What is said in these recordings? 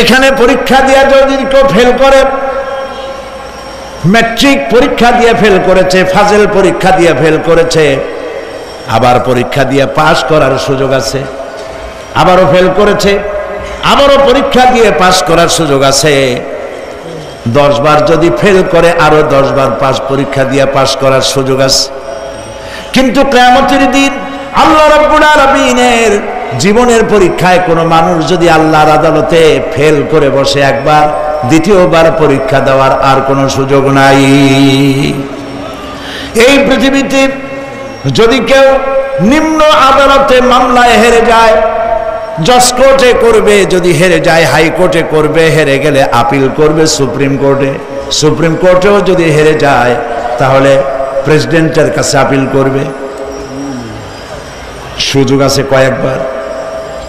এখানে পরীক্ষা দিয়ে যদি কেউ ফেল করে, ম্যাট্রিক পরীক্ষা দিয়ে ফেল করেছে, ফাজেল পরীক্ষা দিয়ে ফেল করেছে, আবার পরীক্ষা দিয়ে পাশ করার সুযোগ আছে, আবারও ফেল করেছে, আবারও পরীক্ষা দিয়ে পাশ করার সুযোগ আছে। 10 বার যদি ফেল করে আরো 10 বার পাশ পরীক্ষা দিয়ে পাশ করার সুযোগ আছে। কিন্তু কিয়ামতের দিন আল্লাহ রাব্বুল আলামিনের জীবনের পরীক্ষায় কোনো মানুষ যদি আল্লাহর আদালতে ফেল করে বসে একবার, দ্বিতীয়বার পরীক্ষা দেওয়ার আর কোনো সুযোগ নাই। এই পৃথিবীতে যদি কেউ নিম্ন আদালতে মামলায় হেরে যায়, জজ কোর্টে করবে, যদি হেরে যায় হাইকোর্টে করবে, হেরে গেলে আপিল করবে সুপ্রিম কোর্টে, সুপ্রিম কোর্টেও যদি হেরে যায় তাহলে প্রেসিডেন্টের কাছে আপিল করবে, সুযোগ আছে কয়েকবার।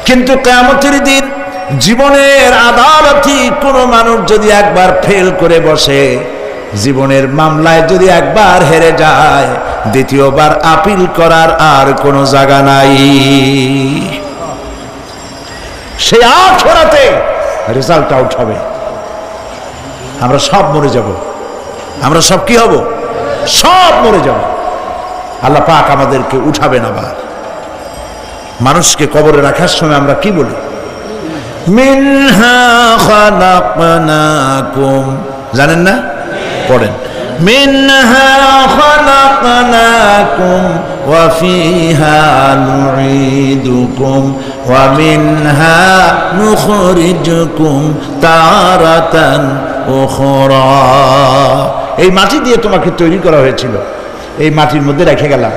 কিন্তু কিয়ামতের দিন জীবনের আদালতে কোনো মানুষ যদি একবার ফেল করে বসে, জীবনের মামলায় যদি একবার হেরে যায়, দ্বিতীয়বার আপিল করার আর কোনো জায়গা নাই। সে আখিরাতে রেজাল্ট আউট হবে। আমরা সব মরে যাব, আমরা সব কি হব? সব মরে যাব। আল্লাহ পাক আমাদেরকে উঠাবেন আবার। মানুষকে কবরে রাখার সময় আমরা কি বলি? মিনহা খালাকনাকুম, জানেন না? পড়েন, মিনহা খালাকনাকুম ওয়া ফিহা নুঈদুকুম ওয়া মিনহা নুখরিজুকুম তারাতান উখরা। এই মাটি দিয়ে তোমাকে তৈরি করা হয়েছিল, এই মাটির মধ্যে রেখে গেলাম,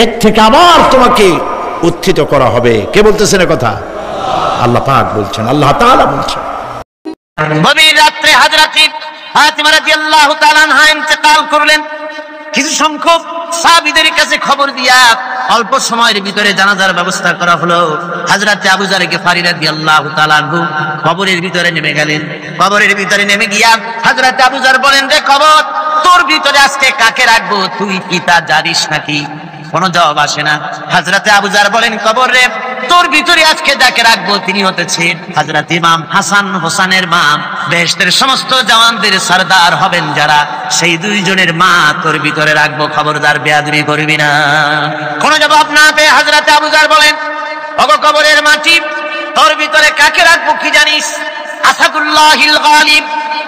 এর থেকে আবার তোমাকে উত্থিত করা হবে। কে বলতেছেন কথা? আল্লাহ পাক বলছেন, আল্লাহ তাআলা বলছেন। গভীর রাত্রে হযরত ফাতিমা রাদিয়াল্লাহু তাআলা আনহা ইন্তেকাল করলেন। কিছু সংখ্যক সাহাবীদের কাছে খবর দিয়া অল্প সময়ের ভিতরে জানাজার ব্যবস্থা করা হলো। হযরত আবু যার গিফারী রাদিয়াল্লাহু তাআলা আনহু কবরের ভিতরে নেমে গেলেন। কবরের ভিতরে নেমে গিয়া হযরত আবু যার বলেন, রে কবর, তোর ভিতরে আজকে কাকে রাখবো, তুই কি তা জানিস নাকি? কোনো জবাব আসে না। হযরতে আবু যার বলেন, কবর রে, তোর ভিতরে আজকে যাকে রাখবো তিনি হতেছেন হযরত ইমাম হাসান হোসেনের মা, বেহেশতের সমস্ত জওয়ানদের সরদার হবেন যারা, সেই দুইজনের মা তোর ভিতরে রাখবো, খবরদার বেয়াদবি করবি না। কোনো জবাব না পেয়ে হযরতে আবু যার বলেন, ওগো কবরের মাটি, তোর ভিতরে কাকে রাখবো কি জানিস? আসাদুল্লাহিল গালিব,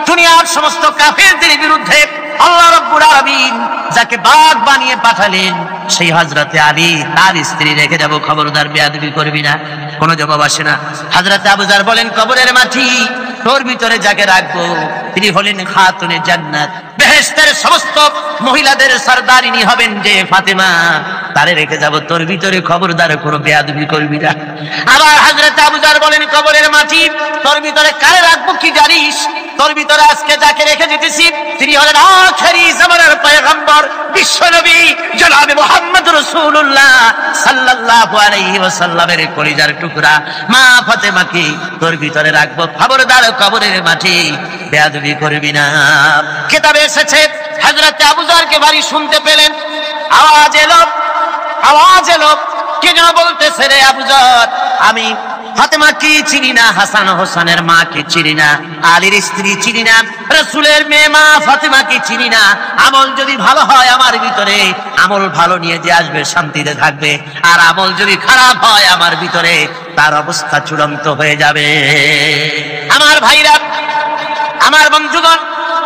দুনিয়ার সমস্ত কাফেরদের বিরুদ্ধে আল্লাহ রাব্বুল আলামিন যাকে বাঘ বানিয়ে পাঠালেন, সেই হযরতে আলী তার স্ত্রী রেখে যাব, খবরদার বেয়াদবি করবি না। কোনো জবাব আসে না। হযরতে আবু যার বলেন, কবরের মাটি, তোর ভিতরে যাকে রাখবো তিনি হলেন খাতুনে জান্নাত, বেহেশতের সমস্ত মহিলাদের সরদারিনী হবেন যে ফাতেমা, তারে রেখে যাব, তোর ভিতরে খবরদার কোনো বেয়াদবি করবি না। আবার হযরতে আবু যার বলেন, কবরের মাটি, তোর ভিতরে কারে রাখবো কি জানিস? তোর ভিতরে আজকে যাকে রেখে যেতেছি তিনি হলেন আখিরি জামানার পয়গম্বর বিশ্বনবী জনাবে মুহাম্মদ রাসূলুল্লাহ সাল্লাল্লাহু আলাইহি ওয়াসাল্লামের কলিজার টুকরা মা ফাতেমাকে তোর ভিতরে রাখবো, খবরদার কবরের মাটি বেয়াদবি করবি না। কিতাবে এসেছে হযরতে আবু যারকে বাড়ি শুনতে পেলেন, আওয়াজ এলো, কে যেন বলতেছে, রে আবু যার, আমি ফাতেমা কি চিনি না, হাসান হোসেনের মা কি চিনি না, আলীর স্ত্রী চিনি না, রাসূলের মেয়ে মা ফাতেমা কি চিনি না। আমল যদি ভালো হয় আমার ভিতরে, আমল ভালো নিয়ে যে আসবে শান্তিতে থাকবে, আর আমল যদি খারাপ হয় আমার ভিতরে, তার অবস্থা চূড়ান্ত হয়ে যাবে। আমার ভাইরা, আমার বন্ধুগণ,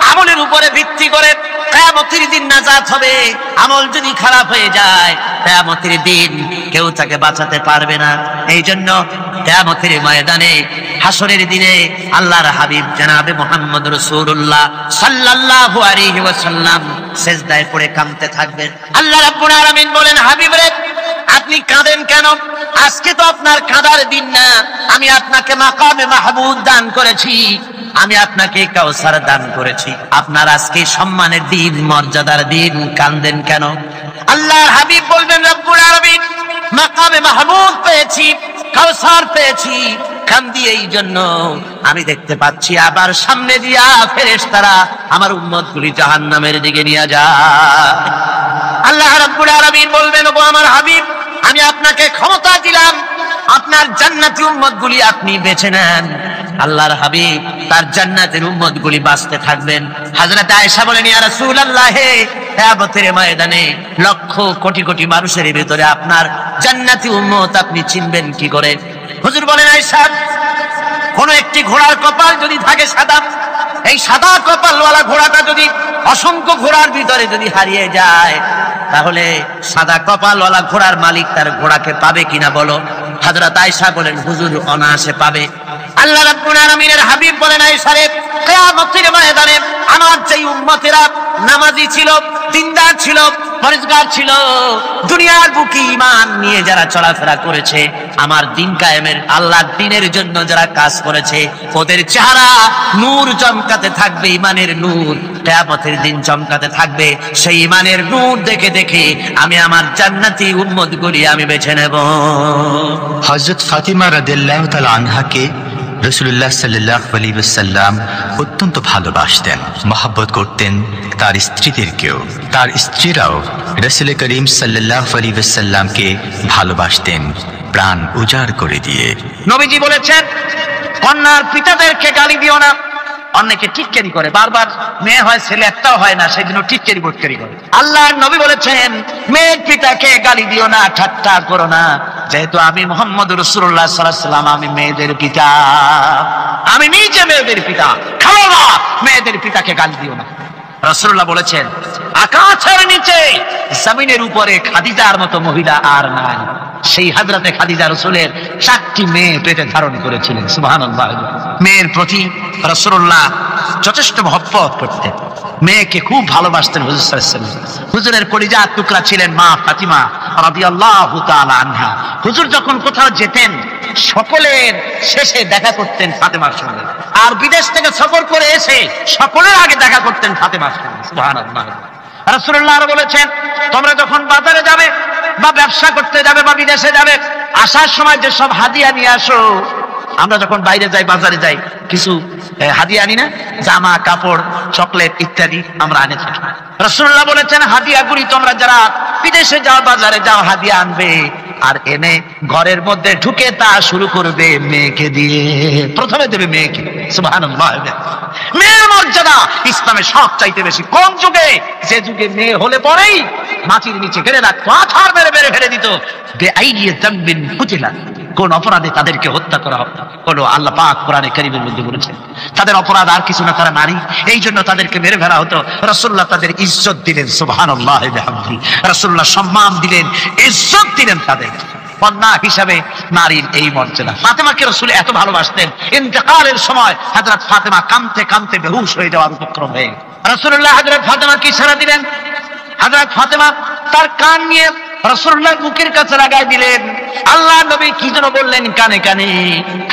আমলের উপরে ভিত্তি করে কিয়ামতের দিন নাজাত হবে। আমল যদি খারাপ হয়ে যায় কিয়ামতের দিন কেউ তাকে বাঁচাতে পারবে না। এই জন্য কিয়ামতের ময়দানে, হাসরের দিনে আল্লাহর হাবিব জনাবে মুহাম্মদ রাসূলুল্লাহ সাল্লাল্লাহু আলাইহি ওয়াসাল্লাম সিজদায় পড়ে কাঁদতে থাকবেন। আল্লাহ রাব্বুল আলামিন বলেন, হাবিব রে, আপনি কাঁদেন কেন? আজকে তো আপনার কাঁদার দিন না, আমি আপনাকে মাকামে মাহমুদ দান করেছি, আমি আপনাকে কাউসার দান করেছি, আপনার আজকে সম্মানের দিন, মর্যাদার দিন, কাঁদেন কেন? আল্লাহর হাবিব বলবেন, রব্বুল আলামিন মাকামে মাহমুদ পেয়েছি, কাউসার পেয়েছি, কান্দি এই জন্য আমি দেখতে পাচ্ছি আবার সামনে দিয়া ফেরেশতারা আমার উম্মতগুলি জাহান্নামের দিকে নিয়ে যায়। আল্লাহ রাব্বুল আলামিন বলবেন, ওগো আমার হাবিব, আমি আপনাকে ক্ষমতা দিলাম, আপনার জান্নাতি উম্মতগুলি আপনি বেছে নেন, আল্লাহর হাবিব তার জান্নাতের উম্মতগুলি বাঁচতে থাকবেন। হযরত আয়েশা বলেন, ইয়া রাসূলুল্লাহ, কিয়ামতের ময়দানে লক্ষ কোটি কোটি মানুষের ভিতরে আপনার জান্নাতি উম্মত আপনি চিনবেন কি করে? হুজুর বলেন, আয়েশা, কোন একটি ঘোড়ার কপাল যদি থাকে সাদা, এই সাদা কপালওয়ালা ঘোড়াটা যদি অসংখ্য ঘোড়ার ভিতরে যদি হারিয়ে যায়, তাহলে সাদা কপালওয়ালা ঘোড়ার মালিক তার ঘোড়াকে পাবে কিনা বলো? হযরত আয়েশা বলেন, হুজুর অনায়াসে পাবে। আল্লাহ রাব্বুল আলামিনের হাবিব বলেন, আয়েশা রে, কিয়ামতের ময়দানে আমার যেই উম্মতেরা নামাজি ছিল, দিনদার ছিল, পরেজগার ছিল, দুনিয়ার বুকে ঈমান নিয়ে যারা চলাফেরা করেছে, আমার দিন কায়েমের আল্লাহর দ্বীনের জন্য যারা কাজ করেছে, ওদের চেহারা নূর চমকাতে থাকবে, ঈমানের নূর কিয়ামতের দিন চমকাতে থাকবে। সেই ঈমানের নূর দেখে দেখে আমি আমার জান্নাতি উম্মতগুলি আমি বেছে নেব। হযরত ফাতিমা রাদিয়াল্লাহু তাআলা আনহাকে রাসূলুল্লাহ সাল্লাল্লাহু আলাইহি ওয়াসাল্লাম অত্যন্ত ভালোবাসতেন, মহব্বত করতেন তার স্ত্রীদেরকেও। তার স্ত্রীরাও রাসূল করিম সাল্লাল্লাহু আলাইহি ওয়াসাল্লামকে ভালোবাসতেন প্রাণ উজাড় করে দিয়ে। নবীজি বলেছেন, কন্যার পিতাদেরকে গালি দিও না। অনেকে টিটকারি করে, বারবার মেয়ে হয় ছেলে একটাও হয় না, সেই জন্য টিটকারি বটকারি করে। আল্লাহর নবী বলেছেন, মেয়ের পিতাকে গালি দিও না, ঠাট্টা করো না, যেহেতু আমি মুহাম্মদ রাসূলুল্লাহ সাল্লাল্লাহু আলাইহি ওয়াসাল্লাম, আমি মেয়েদের পিতা, আমি নিজে মেয়েদের পিতা। খালো না, মেয়েদের পিতাকে গালি দিও না। রাসূলুল্লাহ বলেছেন, আকাশের নিচে জমিনের উপরে খাদিজার মতো মহিলা আর নাই। সেই হযরতে খাদিজা রাসূলের 4টি মেয়ে পেটে ধারণ করেছিলেন। সুবহানাল্লাহ। মেয়ের প্রতি রাসূলুল্লাহ যথেষ্ট মহব্বত করতেন, মেয়েকে খুব ভালোবাসতেন হুজুর সাল্লাল্লাহু আলাইহি ওয়াসাল্লাম। হুজুরের কলিজার টুকরা ছিলেন মা ফাতিমা রাদিয়াল্লাহু তাআলা আনহা। হুজুর যখন কোথাও যেতেন, সকলের শেষে দেখা করতেন ফাতেমার সঙ্গে, আর বিদেশ থেকে সফর করে এসে সকলের আগে দেখা করতেন ফাতেমার সঙ্গে। সুবহানাল্লাহ। রাসূলুল্লাহ আরো বলেছেন, তোমরা যখন বাজারে যাবে বা ব্যবসা করতে যাবে বা বিদেশে যাবে, আসার সময় যে সব হাদিয়া নিয়ে আসো। আমরা যখন বাইরে যাই, বাজারে যাই, কিছু হাদিয়া আনি না? জামা কাপড়, চকলেট ইত্যাদি আমরা আনে থাকি। রাসূলুল্লাহ বলেছেন, হাদিয়াগুলি তোমরা যারা বিদেশে যাও, বাজারে যাও, হাদিয়া আনবে, আর এনে ঘরের মধ্যে ঢুকে তা শুরু করবে মেয়েকে দিয়ে। প্রথমে দেবে মেয়েকে। সুবহানাল্লাহ। মেয়ের মর্যাদা ইসলামে সব চাইতে বেশি। কোন যুগে? যে যুগে মেয়ে হলে পরেই মাটির নিচে ঘেরে রাখতো, পাথর মেরে মেরে ফেলে দিত। বেআইনি যামবিন কুতিলা, কোন অপরাধে তাদেরকে হত্যা করা হলো। আল্লাহ পাক কোরআনে কারীমের মধ্যে বলেছেন, তাদের অপরাধ আর কিছু না, তারা নারী, এই জন্য তাদেরকে মেরে ফেলা হতো। রাসূলুল্লাহ তাদের ইজ্জত দিলেন। সুবহানাল্লাহ বিহামদিহি। রাসূলুল্লাহ সম্মান দিলেন, ইজ্জত দিলেন তাদের। কন্যা হিসাবে নারীর এই মর্যাদা। ফাতেমাকে রাসূল এত ভালোবাসতেন, ইন্তেকালের সময় হযরত ফাতেমা কাঁদতে কাঁদতে বেহুশ হয়ে যাওয়ার উপক্রম হয়ে রাসূলুল্লাহ হযরত ফাতেমাকে ইশারা দিলেন। হযরত ফাতেমা তার কান নিয়ে রাসূলুল্লাহ মুখের কাছে লাগাই দিলেন। আল্লাহ নবী কি যেন বললেন কানে কানে,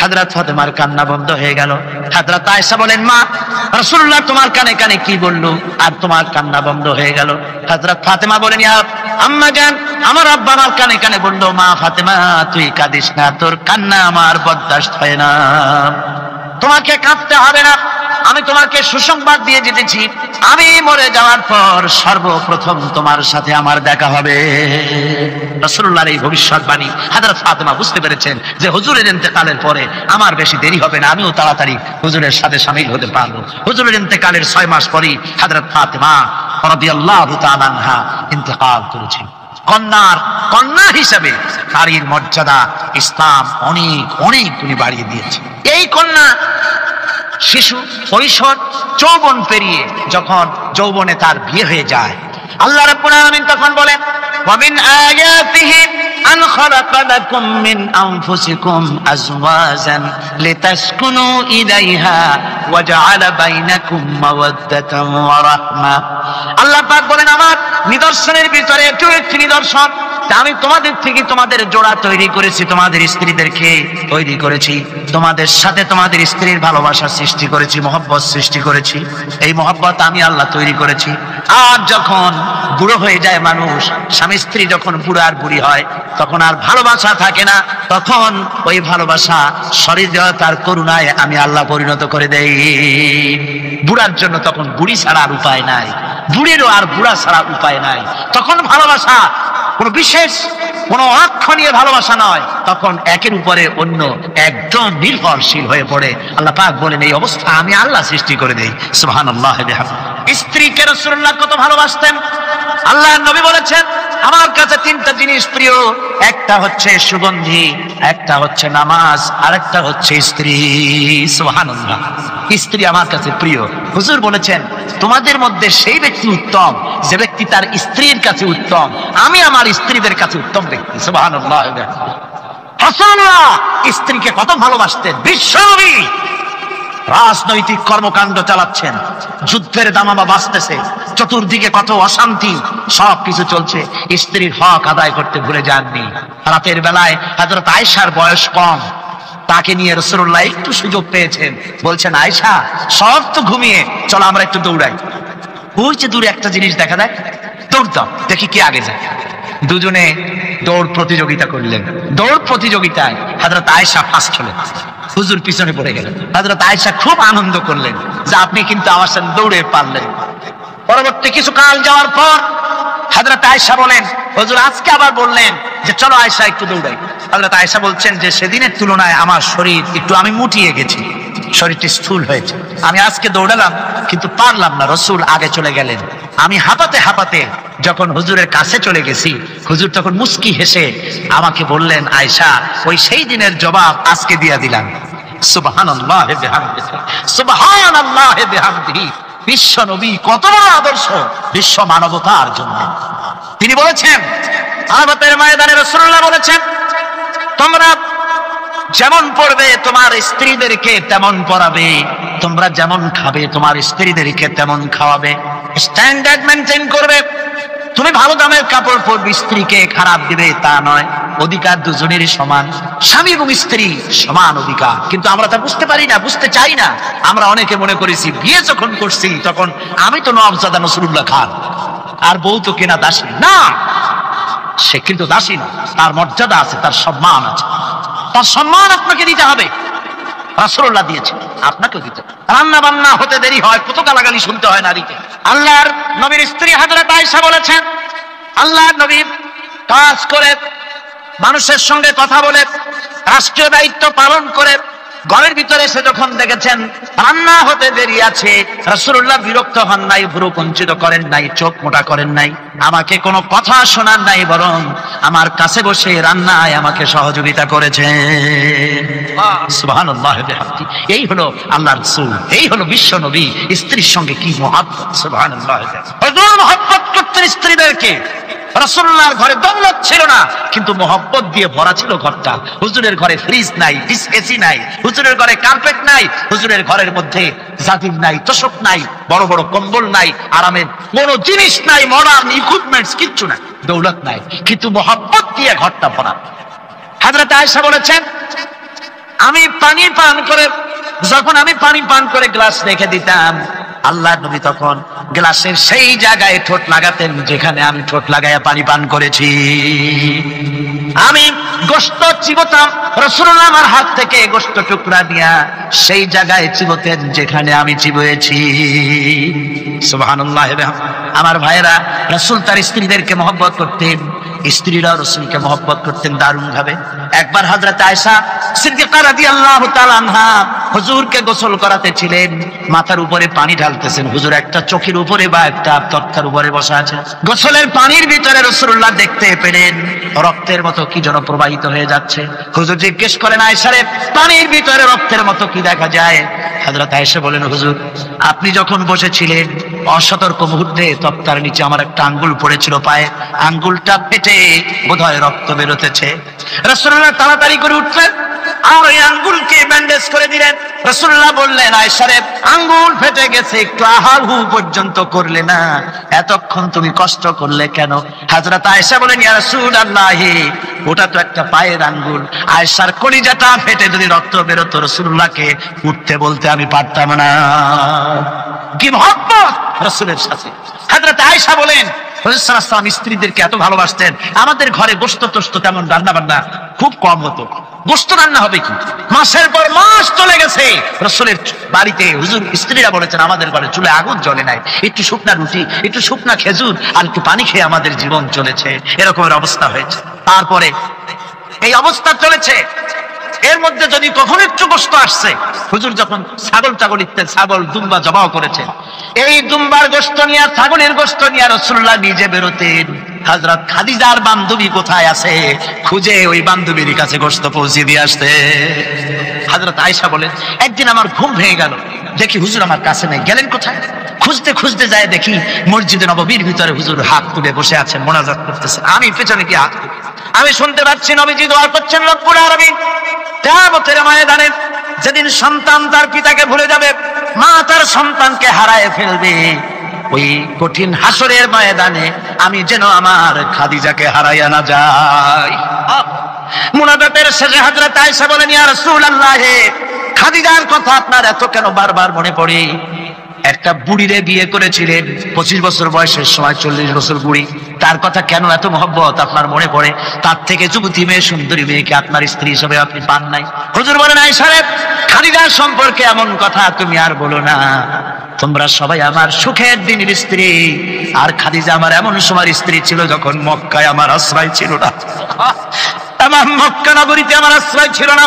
হযরত ফাতেমার কান্না বন্ধ হয়ে গেল। হযরত আয়েশা বলেন, মা, রাসূলুল্লাহ তোমার কানে কানে কি বললো আর তোমার কান্না বন্ধ হয়ে গেল? হযরত ফাতেমা বলেন, ইয়া আম্মা জান, আমার আব্বা আমার কানে কানে বললো, মা ফাতেমা তুই কাঁদিস না, তোর কান্না আমার বরদাস্ত হয় না, তোমাকে কাঁদতে হবে না। আমি তোমাকে সুসংবাদ দিয়ে যেতেছি, আমি মরে যাওয়ার পর সর্বপ্রথম তোমার সাথে আমার দেখা হবে। রাসূলুল্লাহর এই ভবিষ্যৎবাণী হযরত ফাতেমা বুঝতে পেরেছেন যে হুজুরের ইন্তেকালের পরে আমার বেশি দেরি হবে না, আমিও তাড়াতাড়ি হুজুরের সাথে শামিল হতে পারবো। হুজুরের ইন্তেকালের 6 মাস পরেই হযরত ফাতেমা রাদিয়াল্লাহু তাআলা আনহা ইন্তেকাল করেছেন। কন্যা হিসাবে নারীর মর্যাদা ইসলাম অনেক অনেক গুণে বাড়িয়ে দিয়েছে। এই কন্যা শিশু, কৈশোর, যৌবন পেরিয়ে যখন যৌবনে তার বিয়ে হয়ে যায়, আল্লাহ রাব্বুল আলামিন তখন বলেন, ওয়া মিন আয়াতিহি আন খালাকা লাকুম মিন আনফুসিকুম আজওয়াজান লিতাসকুনু ইলাইহা ওয়া জাআলা বাইনাকুম মাওয়াদ্দাতান ওয়া রাহমা। আল্লাহ পাক বলেন, আমার নিদর্শনের ভিতরে একটি নিদর্শন, আমি তোমাদের থেকে তোমাদের জোড়া তৈরি করেছি, তোমাদের স্ত্রীদেরকে তৈরি করেছি, তোমাদের সাথে তোমাদের স্ত্রীর ভালোবাসা সৃষ্টি করেছি, মহব্বত সৃষ্টি করেছি। এই মহব্বত আমি আল্লাহ তৈরি করেছি। আর যখন বুড়ো হয়ে যায় মানুষ, স্বামী স্ত্রী যখন বুড়া আর বুড়ি হয়, তখন আর ভালোবাসা থাকে না, তখন ওই ভালোবাসা শরীরতার করুণায় আমি আল্লাহ পরিণত করে দেই। বুড়ার জন্য তখন বুড়ি ছাড়া আর উপায় নাই, বুড়িরও আর বুড়া ছাড়া উপায় নাই। তখন ভালোবাসা কোন বিশেষ কোনো অক্ষ নিয়ে ভালোবাসা নয়, তখন একের উপরে অন্য একদম নির্ভরশীল হয়ে পড়ে। আল্লাহ পাক বলেন এই অবস্থা আমি আল্লাহ সৃষ্টি করে দেই। সুবহানাল্লাহ। স্ত্রীকে রাসূলুল্লাহ কত ভালোবাসতেন। আল্লাহর নবী বলেছেন আমার কাছে তিনটা জিনিস প্রিয়, একটা হচ্ছে সুগন্ধি, একটা হচ্ছে নামাজ, আর একটা হচ্ছে স্ত্রী। সুবহানাল্লাহ। স্ত্রী আমার কাছে প্রিয়। হুজুর বলেছেন তোমাদের মধ্যে সেই ব্যক্তি উত্তম যে ব্যক্তি তার স্ত্রীর কাছে উত্তম। আমি আমার স্ত্রীদের কাছে উত্তম ব্যক্তি। সুবহানাল্লাহ। রাসূলুল্লাহ স্ত্রীকে কত ভালোবাসতেন। বিশ্বনবী রাজনৈতিক কর্মকাণ্ড চালাচ্ছেন, যুদ্ধের দামামা বাজতেছে, চতুর্দিকে কত অশান্তি, সবকিছু চলছে, স্ত্রীর হক আদায় করতে ভুলে যাননি। রাতের বেলায় হযরত আয়েশার বয়স কম, তাকে নিয়ে রাসূলুল্লাহ একটু সুযোগ পেয়েছেন, বলছেন আয়েশা সব তো ঘুমিয়ে, চলো আমরা একটু দৌড়াই। ওই যে দূরে একটা জিনিস দেখা যায়, দৌড় দাও দেখি কে আগে যায়। দুজনে দৌড় প্রতিযোগিতা করলেন। দৌড় প্রতিযোগিতায় হযরত আয়েশা ফার্স্ট হলেন, হুজুর পিছনে পড়ে গেলেন। হযরত আয়েশা খুব আনন্দ করলেন যে আপনি কিন্তু আমার সাথে দৌড়ে পারলেন। পরবর্তী কিছু কাল যাওয়ার পর হযরত আয়েশা বলেন হুজুর আজকে আবার বললেন যে চলো আয়েশা একটু দৌড়াই। হযরত আয়েশা বলছেন যে সেদিনের তুলনায় আমার শরীর একটু আমি মুটিয়ে গেছি, শরীরটি স্থূল হয়েছে, আমি আজকে দৌড়ালাম কিন্তু পারলাম না। রাসূল আগে চলে গেলেন, আমি হাঁপাতে হাঁপাতে যখন হুজুরের কাছে চলে গেছি, হুজুর তখন মুস্কি হেসে আমাকে বললেন আয়েশা ওই সেই দিনের জবাব আজকে দিয়া দিলাম। সুবহানাল্লাহ বিহামদিহি, সুবহানাল্লাহ বিহামদিহি। বিশ্ব নবী কত বড় আদর্শ বিশ্ব মানবতার জন্য। তিনি বলেছেন আরাফাতের ময়দানে রাসূলুল্লাহ বলেছেন তোমরা যেমন পড়বে তোমার স্ত্রীদেরকে তেমন পড়াবে, তোমরা যেমন খাবে তোমার স্ত্রীদেরকে তেমন খাওয়াবে, স্ট্যান্ডার্ড মেনটেন করবে। তুমি ভালো দামের কাপড় পরবে, স্ত্রীকে খারাপ দিবে তা নয়। অধিকার দুজনেরই সমান, স্বামী এবং স্ত্রী সমান অধিকার। কিন্তু আমরা তা বুঝতে পারি না, বুঝতে চাই না। আমরা অনেকে মনে করেছি বিয়ে যখন করছি তখন আমি তো নওয়াবজাদা নসরুল্লাহ খান আর বউ তো কেনা দাসী না। সে কিন্তু দাসী না, তার মর্যাদা আছে, তার সম্মান আছে, তার সম্মান আপনাকে দিতে হবে। রাসূলুল্লাহ দিয়েছে, আপনাকেও দিতে। রান্না বান্না হতে দেরি হয়, কত গালাগালি শুনতে হয় নারীকে। আল্লাহর নবীর স্ত্রী হযরত আয়েশা বলেছেন আল্লাহর নবী কাজ করে, মানুষের সঙ্গে কথা বলে, রাষ্ট্রীয় দায়িত্ব পালন করে ঘরের ভিতরে এসে যখন দেখেছেন রান্না হতে দেরি আছে, রাসূলুল্লাহ বিরক্ত হন নাই, ভ্রু কুঞ্চিত করেন নাই, চোখ মোটা করেন নাই, আমাকে কোনো কথা শোনান নাই, বরং আমার কাছে বসে রান্নায় আমাকে সহযোগিতা করেছেন। সুবহানাল্লাহ বিহামদিহি। এই হলো আল্লাহর রাসূল, এই হলো বিশ্ব নবী। স্ত্রীর সঙ্গে কি মহব্বত! সুবহানাল্লাহ। হুজুর মহব্বত করতেন স্ত্রীদেরকে। রাসূলুল্লাহর ঘরে দৌলত ছিল না, কিন্তু মহব্বত দিয়ে ভরা ছিল ঘরটা। হুজুরের ঘরে ফ্রিজ নাই, এসি নাই, হুজুরের ঘরে কার্পেট নাই, হুজুরের ঘরের মধ্যে জাজির নাই, তোশক নাই, বড় বড় কম্বল নাই, আরামের কোনো জিনিস নাই, মডার্ন ইকুইপমেন্টস কিচ্ছু নাই, দৌলত নাই, কিন্তু মহব্বত দিয়ে ঘরটা ভরা। হযরত আয়েশা বলেছেন আমি পানি পান করে গ্লাস রেখে দিতাম, আল্লাহর নবী তখন গ্লাসের সেই জায়গায় ঠোঁট লাগাতেন যেখানে আমি ঠোঁট লাগাইয়া পানি পান করেছি। আমি গোশত চিবোতাম, রাসূলুল্লাহ আমার হাত থেকে গোশত টুকরা দিয়া সেই জায়গায় চিবোতেন যেখানে আমি চিবয়েছি। সুবহানাল্লাহ। আমার ভাইরা, রাসূল তার স্ত্রীদেরকে মহব্বত করতেন, স্ত্রীরাও রাসূলকে মহব্বত করতেন দারুণ ভাবে। একবার হযরত আয়েশা সিদ্দিকা রাদিয়াল্লাহু তাআলা আনহা হুজুরকে গোসল করাতে ছিলেন, মাথার উপরে পানি ঢালতেছেন, হুজুর একটা চোখের উপরে বা একটা তক্তার উপরে বসা আছে। গোসলের পানির ভিতরে রাসূলুল্লাহ দেখতে পেলেন রক্তের মতো কি যেন প্রবাহিত হয়ে যাচ্ছে। হুজুর জিজ্ঞেস করেন আয়েশা রে, পানির ভিতরে রক্তের মতো কি দেখা যায়? হযরত আয়েশা বলেন হুজুর আপনি যখন বসেছিলেন অসতর্ক মুহূর্তে তক্তার নিচে আমার একটা আঙ্গুল পড়েছিল পায়ে, আঙ্গুলটা ফেটে বোধহয় রক্ত বেরোতেছে। রাসূলুল্লাহ তাড়াতাড়ি করে উঠলেন আর ওই আঙ্গুলকে ব্যান্ডেজ করে দিলেন। রাসূলুল্লাহ বললেন আয়েশা রে, আঙ্গুল ফেটে গেছে, একটু আহাহু পর্যন্ত করলে না, এতক্ষণ তুমি কষ্ট করলে কেন? হযরত আয়েশা বলেন ইয়া রাসূলুল্লাহ ওটা তো একটা পায়ের আঙ্গুল। আয়েশার কলিজাটা ফেটে যদি রক্ত বেরোতো রাসূলুল্লাহকে উঠতে বলতে আমি পারতাম না। কি মহব্বত রাসূলের সাথে। হযরত আয়েশা বলেন হুজুর সাল্লাল্লাহু আলাইহি ওয়াসাল্লাম স্ত্রীদেরকে এত ভালোবাসতেন, আমাদের ঘরে গোশত টোস্ত তেমন রান্না বান্না খুব কম হতো। গোশত রান্না হবে কি, মাসের পর মাস চলে গেছে রাসূলের বাড়িতে, হুজুর স্ত্রীরা বলেছেন আমাদের ঘরে চুলে আগুন জ্বলে নাই, একটু শুকনা রুটি, একটু শুকনা খেজুর আর একটু পানি খেয়ে আমাদের জীবন চলেছে, এরকমের অবস্থা হয়েছে। তারপরে এই অবস্থা চলেছে, এর মধ্যে যদি কখনো একটু গোশত আসছে, হুজুর যখন ছাগল ইত্যাদি ছাগল দুম্বা জবাও করেছে, এই দুম্বার গোশত নিয়ে ছাগলের গোশত নিয়ে রাসূলুল্লাহ নিজে বেরোতেন। হযরত খাদিজার বান্ধবী কোথায় আছে খুঁজে ওই বান্ধবীর কাছে গোশত পৌঁছে দিয়ে আসতে। হযরত আয়েশা বলেন, একদিন আমার ঘুম ভেঙে গেল, দেখি হুজুর আমার কাছে নেই, গেলেন কোথায়? খুঁজতে খুঁজতে যায় দেখি মসজিদে নববীর ভিতরে হুজুর হাত তুলে বসে আছেন, মোনাজাত করতেছেন। আমি পেছনে গিয়ে হাত তুলি, আমি শুনতে পাচ্ছি নবীজি দোয়া করছেন রব্বুল আলামিন কিয়ামতের ময়দানে যেদিন সন্তান তার পিতাকে ভুলে যাবে, মা তার সন্তানকে হারায় ফেলবে, ওই কঠিন হাসরের ময়দানে আমি যেন আমার খাদিজাকে হারাইয়া না যাই। মুনাজাতের শেষে হযরত আয়েশা বলেন, ইয়া রাসূলুল্লাহ, খাদিজার কথা আপনার এত কেন বারবার মনে পড়ে? একটা বুড়িরে বিয়ে করেছিলেন 25 বছর বয়সের সময়, 40 বছর বুড়ি, তার কথা কেন এত মহব্বত আপনার মনে পড়ে? তার থেকে যুবতী মেয়ে, সুন্দরী মেয়েকে আপনার স্ত্রী হিসেবে আপনি পান নাই। হুজুর বলেন, আয়েশা রে, খাদিজার সম্পর্কে এমন কথা তুমি আর বলো না, তোমরা সবাই আমার সুখের দিনের স্ত্রী, আর খাদিজা আমার এমন সময়ের স্ত্রী ছিল যখন মক্কায় আমার আশ্রয় ছিল না, আমার মক্কা নগরীতে আমার আশ্রয় ছিল না।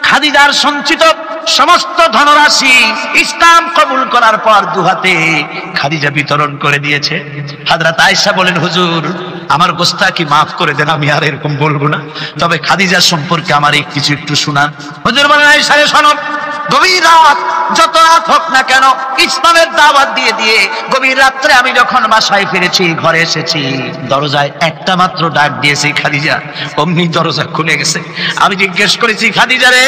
খাদিজার সঞ্চিত সমস্ত ধনরাশি ইসলাম কবুল করার পর দুহাতে খাদিজা বিতরণ করে দিয়েছে। হযরত আয়েশা বলেন, হুজুর আমার গোস্তাকি মাফ করে দেন, আমি আর এরকম বলবো না, তবে খাদিজার সম্পর্কে আমার কিছু একটু শোনান। হুজুর বলেন, আয়েশা রে শোনো, গভীর রাত যত রাত হোক না কেন ইসলামের দাওয়াত দিয়ে দিয়ে গভীর রাত্রে আমি যখন বাসায় ফিরেছি, ঘরে এসেছি, দরজায় একটা মাত্র ডাক দিয়েছি খাদিজা, অমনি দরজা খুলে গেছে। আমি জিজ্ঞেস করেছি, খাদিজা রে,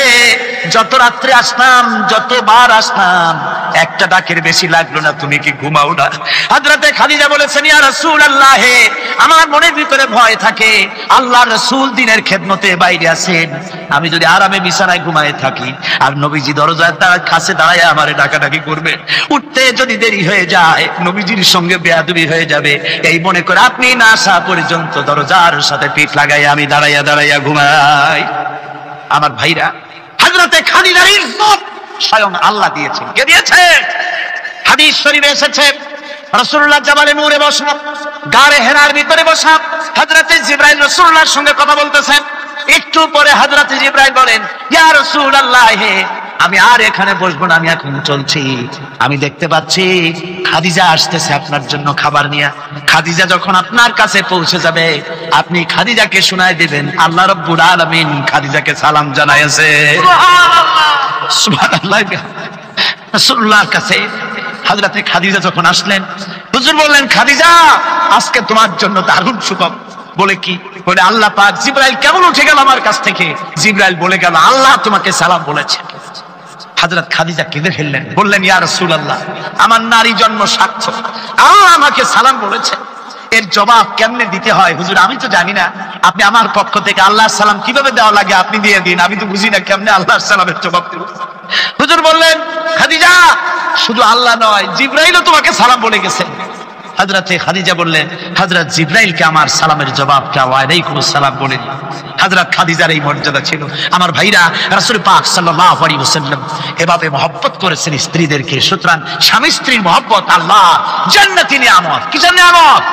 যত রাত্রে আসলাম, যতবার আসলাম, একটা ডাকের বেশি লাগলো না, তুমি কি ঘুমাও না? হযরতে খাদিজা বলেছেন, ইয়া রাসূলুল্লাহ, আমার মনের ভিতরে ভয় থাকে, আল্লাহর রাসূল দিনের খেদমতে বাইরে আছেন, আমি যদি আরামে বিছানায় ঘুমায় থাকি আর নবীজি দরজার কাছে দাঁড়ায় আমারে ডাকাডাকি করবে, উঠতে যদি দেরি হয়ে যায় নবীজির সঙ্গে বেয়াদবি হয়ে যাবে, এই মনে করে আপনি না আসা পর্যন্ত দরজার সাথে পিঠ লাগাই আমি দাঁড়াইয়া দাঁড়াইয়া ঘুমাই। আমার ভাইরা, হযরতে খাদিজার ইজ্জত স্বয়ং আল্লাহ দিয়েছেন। কে দিয়েছে? হাদিস শরীফে এসেছে, রাসূলুল্লাহ জাবালে নূরে বসা, গারে হেরার ভিতরে বসা, হযরতে জিবরাইল রাসূলুল্লাহর সঙ্গে কথা বলতেছেন। একটু পরে হযরতে জিবরাইল বলেন, ইয়া রাসূলুল্লাহ, আমি আর এখানে বসবো না, আমি এখন চলছি, আমি দেখতে পাচ্ছি খাদিজা আসতেছে আপনার জন্য খাবার নিয়ে। খাদিজা যখন আপনার কাছে পৌঁছে যাবে, আপনি খাদিজাকে শোনায় দিবেন আল্লাহ রাব্বুল আলামিন খাদিজাকে সালাম জানাইছে। সুবহানাল্লাহ। রাসূলুল্লাহর কাছে হযরতে খাদিজা যখন আসলেন, হুজুর বললেন, খাদিজা আজকে তোমার জন্য দারুণ সুখবর। বলে কি? বলে আল্লাহ পাক জিবরাইল কেমন উঠে গেল আমার কাছ থেকে, জিবরাইল বলে গেল আল্লাহ তোমাকে সালাম বলেছে। হযরত খাদিজা কেঁদে ফেললেন, বললেন, ইয়া রাসূলুল্লাহ, আমার নারী জন্ম সার্থক, আল্লাহ আমাকে সালাম বলেছে, এর জবাব কেমনে দিতে হয় হুজুর আমি তো জানি না, আপনি আমার পক্ষ থেকে আল্লাহর সালাম কিভাবে দেওয়া লাগে আপনি দিয়ে দিন, আমি তো বুঝি না কেমনে আল্লাহর সালামের জবাব দেব। হুজুর বললেন, খাদিজা শুধু আল্লাহ নয়, জিবরাইলও তোমাকে সালাম বলে গেছে। হযরতে খাদিজা বললেন, হযরত জিবরাইলকে আমার সালামের জবাবটা ওয়ালাইকুম আসসালাম বলে দিন। হযরত খাদিজার এই মর্যাদা ছিল। আমার ভাইরা, রাসূল পাক সাল্লাল্লাহু আলাইহি ওয়াসাল্লাম এভাবে মহব্বত করেছেন স্ত্রীদেরকে। সুতরাং স্বামী স্ত্রীর মহব্বত আল্লাহ জান্নাতি নিয়ামত। কিসের নিয়ামত?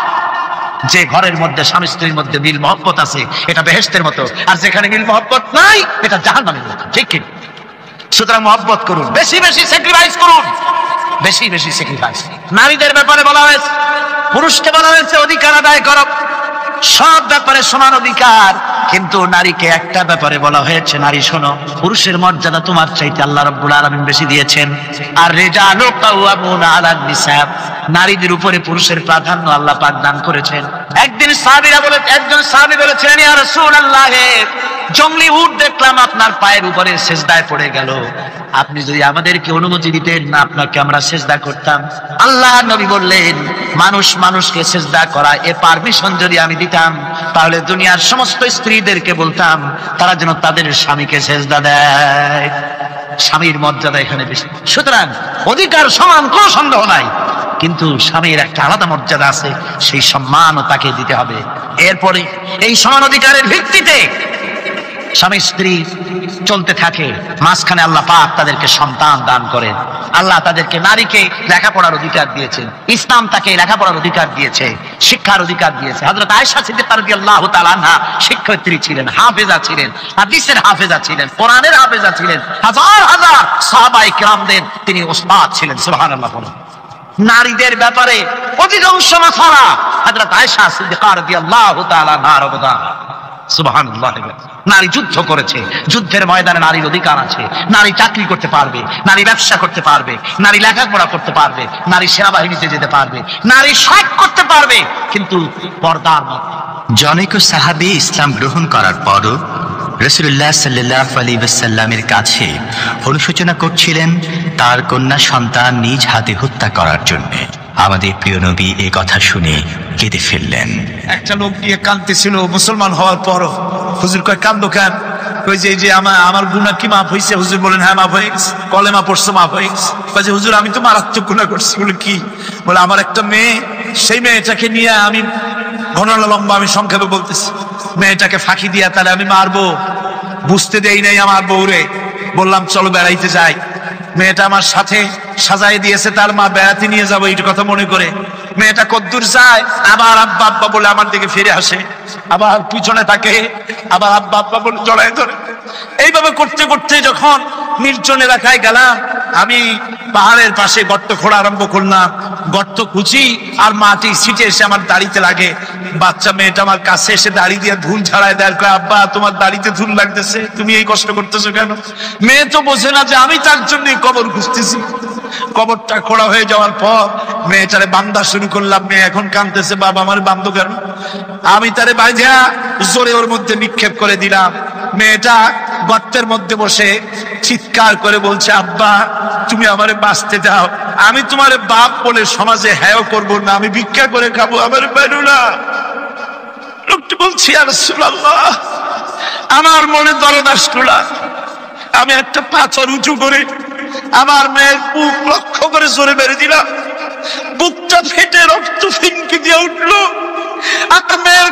যে ঘরের মধ্যে স্বামী স্ত্রীর মধ্যে মিল মহব্বত আছে এটা বেহেশতের মতো, আর যেখানে মিল মহব্বত নাই এটা জাহান্নামের মতো। ঠিক কি? সুতরাং মহব্বত করুন, বেশি বেশি স্যাক্রিফাইস করুন, বেশি বেশি স্যাক্রিফাইস। নারীদের ব্যাপারে বলা হয়েছে, পুরুষকে বলা হয়েছে অধিকার আদায় করো, সব ব্যাপারে সমান অধিকার, কিন্তু নারীকে একটা ব্যাপারে বলা হয়েছে, নারী শোনো, পুরুষের মর্যাদা তোমার চাইতে আল্লাহ রাব্বুল আলামিন বেশি দিয়েছেন। আর রিজালু কাওয়ামুনা আলান নিসা, নারীদের উপরে পুরুষের প্রাধান্য আল্লাহ পাক দান করেছেন। একজন সাহাবী বলেছিলেন, ইয়া রাসূলুল্লাহ, জঙ্গলি উট দেখলাম আপনার পায়ের উপরে সেজদায় পড়ে গেল, আপনি যদি আমাদেরকে অনুমতি দিতেন না আপনাকে আমরা সেজদা করতাম। আল্লাহ নবী বললেন, মানুষ মানুষকে সেজদা করা এ পারমিশন যদি আমি দিতাম তাহলে দুনিয়ার সমস্ত স্ত্রীদেরকে বলতাম তারা যেন তাদের স্বামীকে সেজদা দেয়। স্বামীর মর্যাদা এখানে বেশি। সুতরাং অধিকার সমান, কোনো সন্দেহ নাই, কিন্তু স্বামীর একটা আলাদা মর্যাদা আছে, সেই সম্মানও তাকে দিতে হবে। এরপরে এই সমান অধিকারের ভিত্তিতে স্বামী স্ত্রী চলতে থাকে, মাঝখানে আল্লাহ পাক তাদেরকে সন্তান দান করেন। আল্লাহ তাদেরকে, নারীকে লেখাপড়ার অধিকার দিয়েছেন, ইসলাম তাকে লেখাপড়ার অধিকার দিয়েছে, শিক্ষার অধিকার দিয়েছে। হযরত আয়েশা সিদ্দিকা রাদিয়াল্লাহু তাআলা আনহা শিক্ষয়িত্রী ছিলেন, হাফেজা ছিলেন, হাদিসের হাফেজা ছিলেন, কোরআনের হাফেজা ছিলেন, হাজার হাজার সাহাবায়ে কিরামদের তিনি ওস্তাদ ছিলেন। সুবহানাল্লাহ। নারীদের ব্যাপারে অধিকাংশ মাসালা হযরত আয়েশা সিদ্দিকা রাদিয়াল্লাহু তাআলা আনহার অবদান। সুবহানাল্লাহ। নারী যুদ্ধ করেছে, যুদ্ধের ময়দানে নারীর অধিকার আছে। নারী চাকরি করতে পারবে, নারী ব্যবসা করতে পারবে, নারী লেখাপড়া করতে পারবে, নারী সেনাবাহিনীতে যেতে পারবে, নারী সব করতে পারবে, কিন্তু পর্দার মধ্যে। জনৈক সাহাবী ইসলাম গ্রহণ করার পরও রাসূলুল্লাহ সাল্লাল্লাহু আলাইহি ওয়াসাল্লামের কাছে অনুশোচনা করছিলেন তার কন্যা সন্তান নিজ হাতে হত্যা করার জন্য। আমাদের প্রিয় নবী এই কথা শুনে কেঁদে ফেললেন। একটা লোক নিয়ে কাঁদতেছিল মুসলমান হওয়ার পরও। হুজুর কয় কান্দো কেন? কই যে এই যে আমার গুনাহ কি মাফ হয়েছে? হুজুর বলেন হ্যাঁ মাফ হয়ে গেছে। কলেমা পড়ছো মাফ হয়ে গেছে। কয় যে হুজুর আমি তো মারাত্মক গুনাহ করছি। বলে কি? বলে আমার একটা মেয়ে, সেই মেয়েটাকে নিয়ে আমি ঘটনা লম্বা, আমি সংক্ষেপে বলতেছি। মেয়েটাকে ফাঁকি দিয়া তাহলে আমি মারবো, বুঝতে দেই নাই আমার বউরে। বললাম চলো বেড়াইতে যাই। মেয়েটা আমার সাথে সাজাই দিয়েছে, তার মা বেড়াতে নিয়ে যাবো এই কথা মনে করে। মেয়েটা কদ্দূর যায়, আবার আব্বা আব্বা বলে আমার দিকে ফিরে আসে, আবার পিছনে থাকে, আবার আব্বা আব্বা বলে জড়াই ধরে। এইভাবে করতে করতে যখন নির্জন এলাকায় গেলাম, আমি পাহাড়ের পাশে গর্ত খোঁড়া আরম্ভ করলাম। গর্ত খুঁজি আর মাটি ছিটে এসে আমার দাড়িতে লাগে। বাচ্চা মেয়েটা আমার কাছে এসে দাড়ি দিয়ে ধুল ছাড়ায় দেয়। আব্বা তোমার দাড়িতে ধুল লাগতেছে, তুমি এই কষ্ট করতেছো কেন? মেয়ে তো বোঝে না যে আমি তার জন্য কবর খুঁজতেছি। কবরটা খোঁড়া হয়ে যাওয়ার পর মেয়েটারে বান্ধা শুরু করলাম। মেয়ে এখন কাঁদতেছে, বাবা আমার বান্ধব কেন? আমি তারে বাইধা জোরে ওর মধ্যে নিক্ষেপ করে দিলাম। মেয়েটা গর্তের মধ্যে বসে চিৎকার করে বলছে, আব্বা তুমি আমারে বাঁচতে দাও, আমি তোমার বাপ বলে সমাজে হ্যাঁ করবো না, আমি ভিক্ষা করে খাবো, আমার বেরো না। লোকটি বলছি ইয়া রাসূলুল্লাহ, আমার মনে দরদ আসলো না। আমি একটা পাথর উঁচু করে আমার মেয়ের বুক লক্ষ্য করে জোরে মেরে দিলাম। বুকটা ফেটে রক্ত ফিনকি দিয়ে উঠলো। আর মেয়ের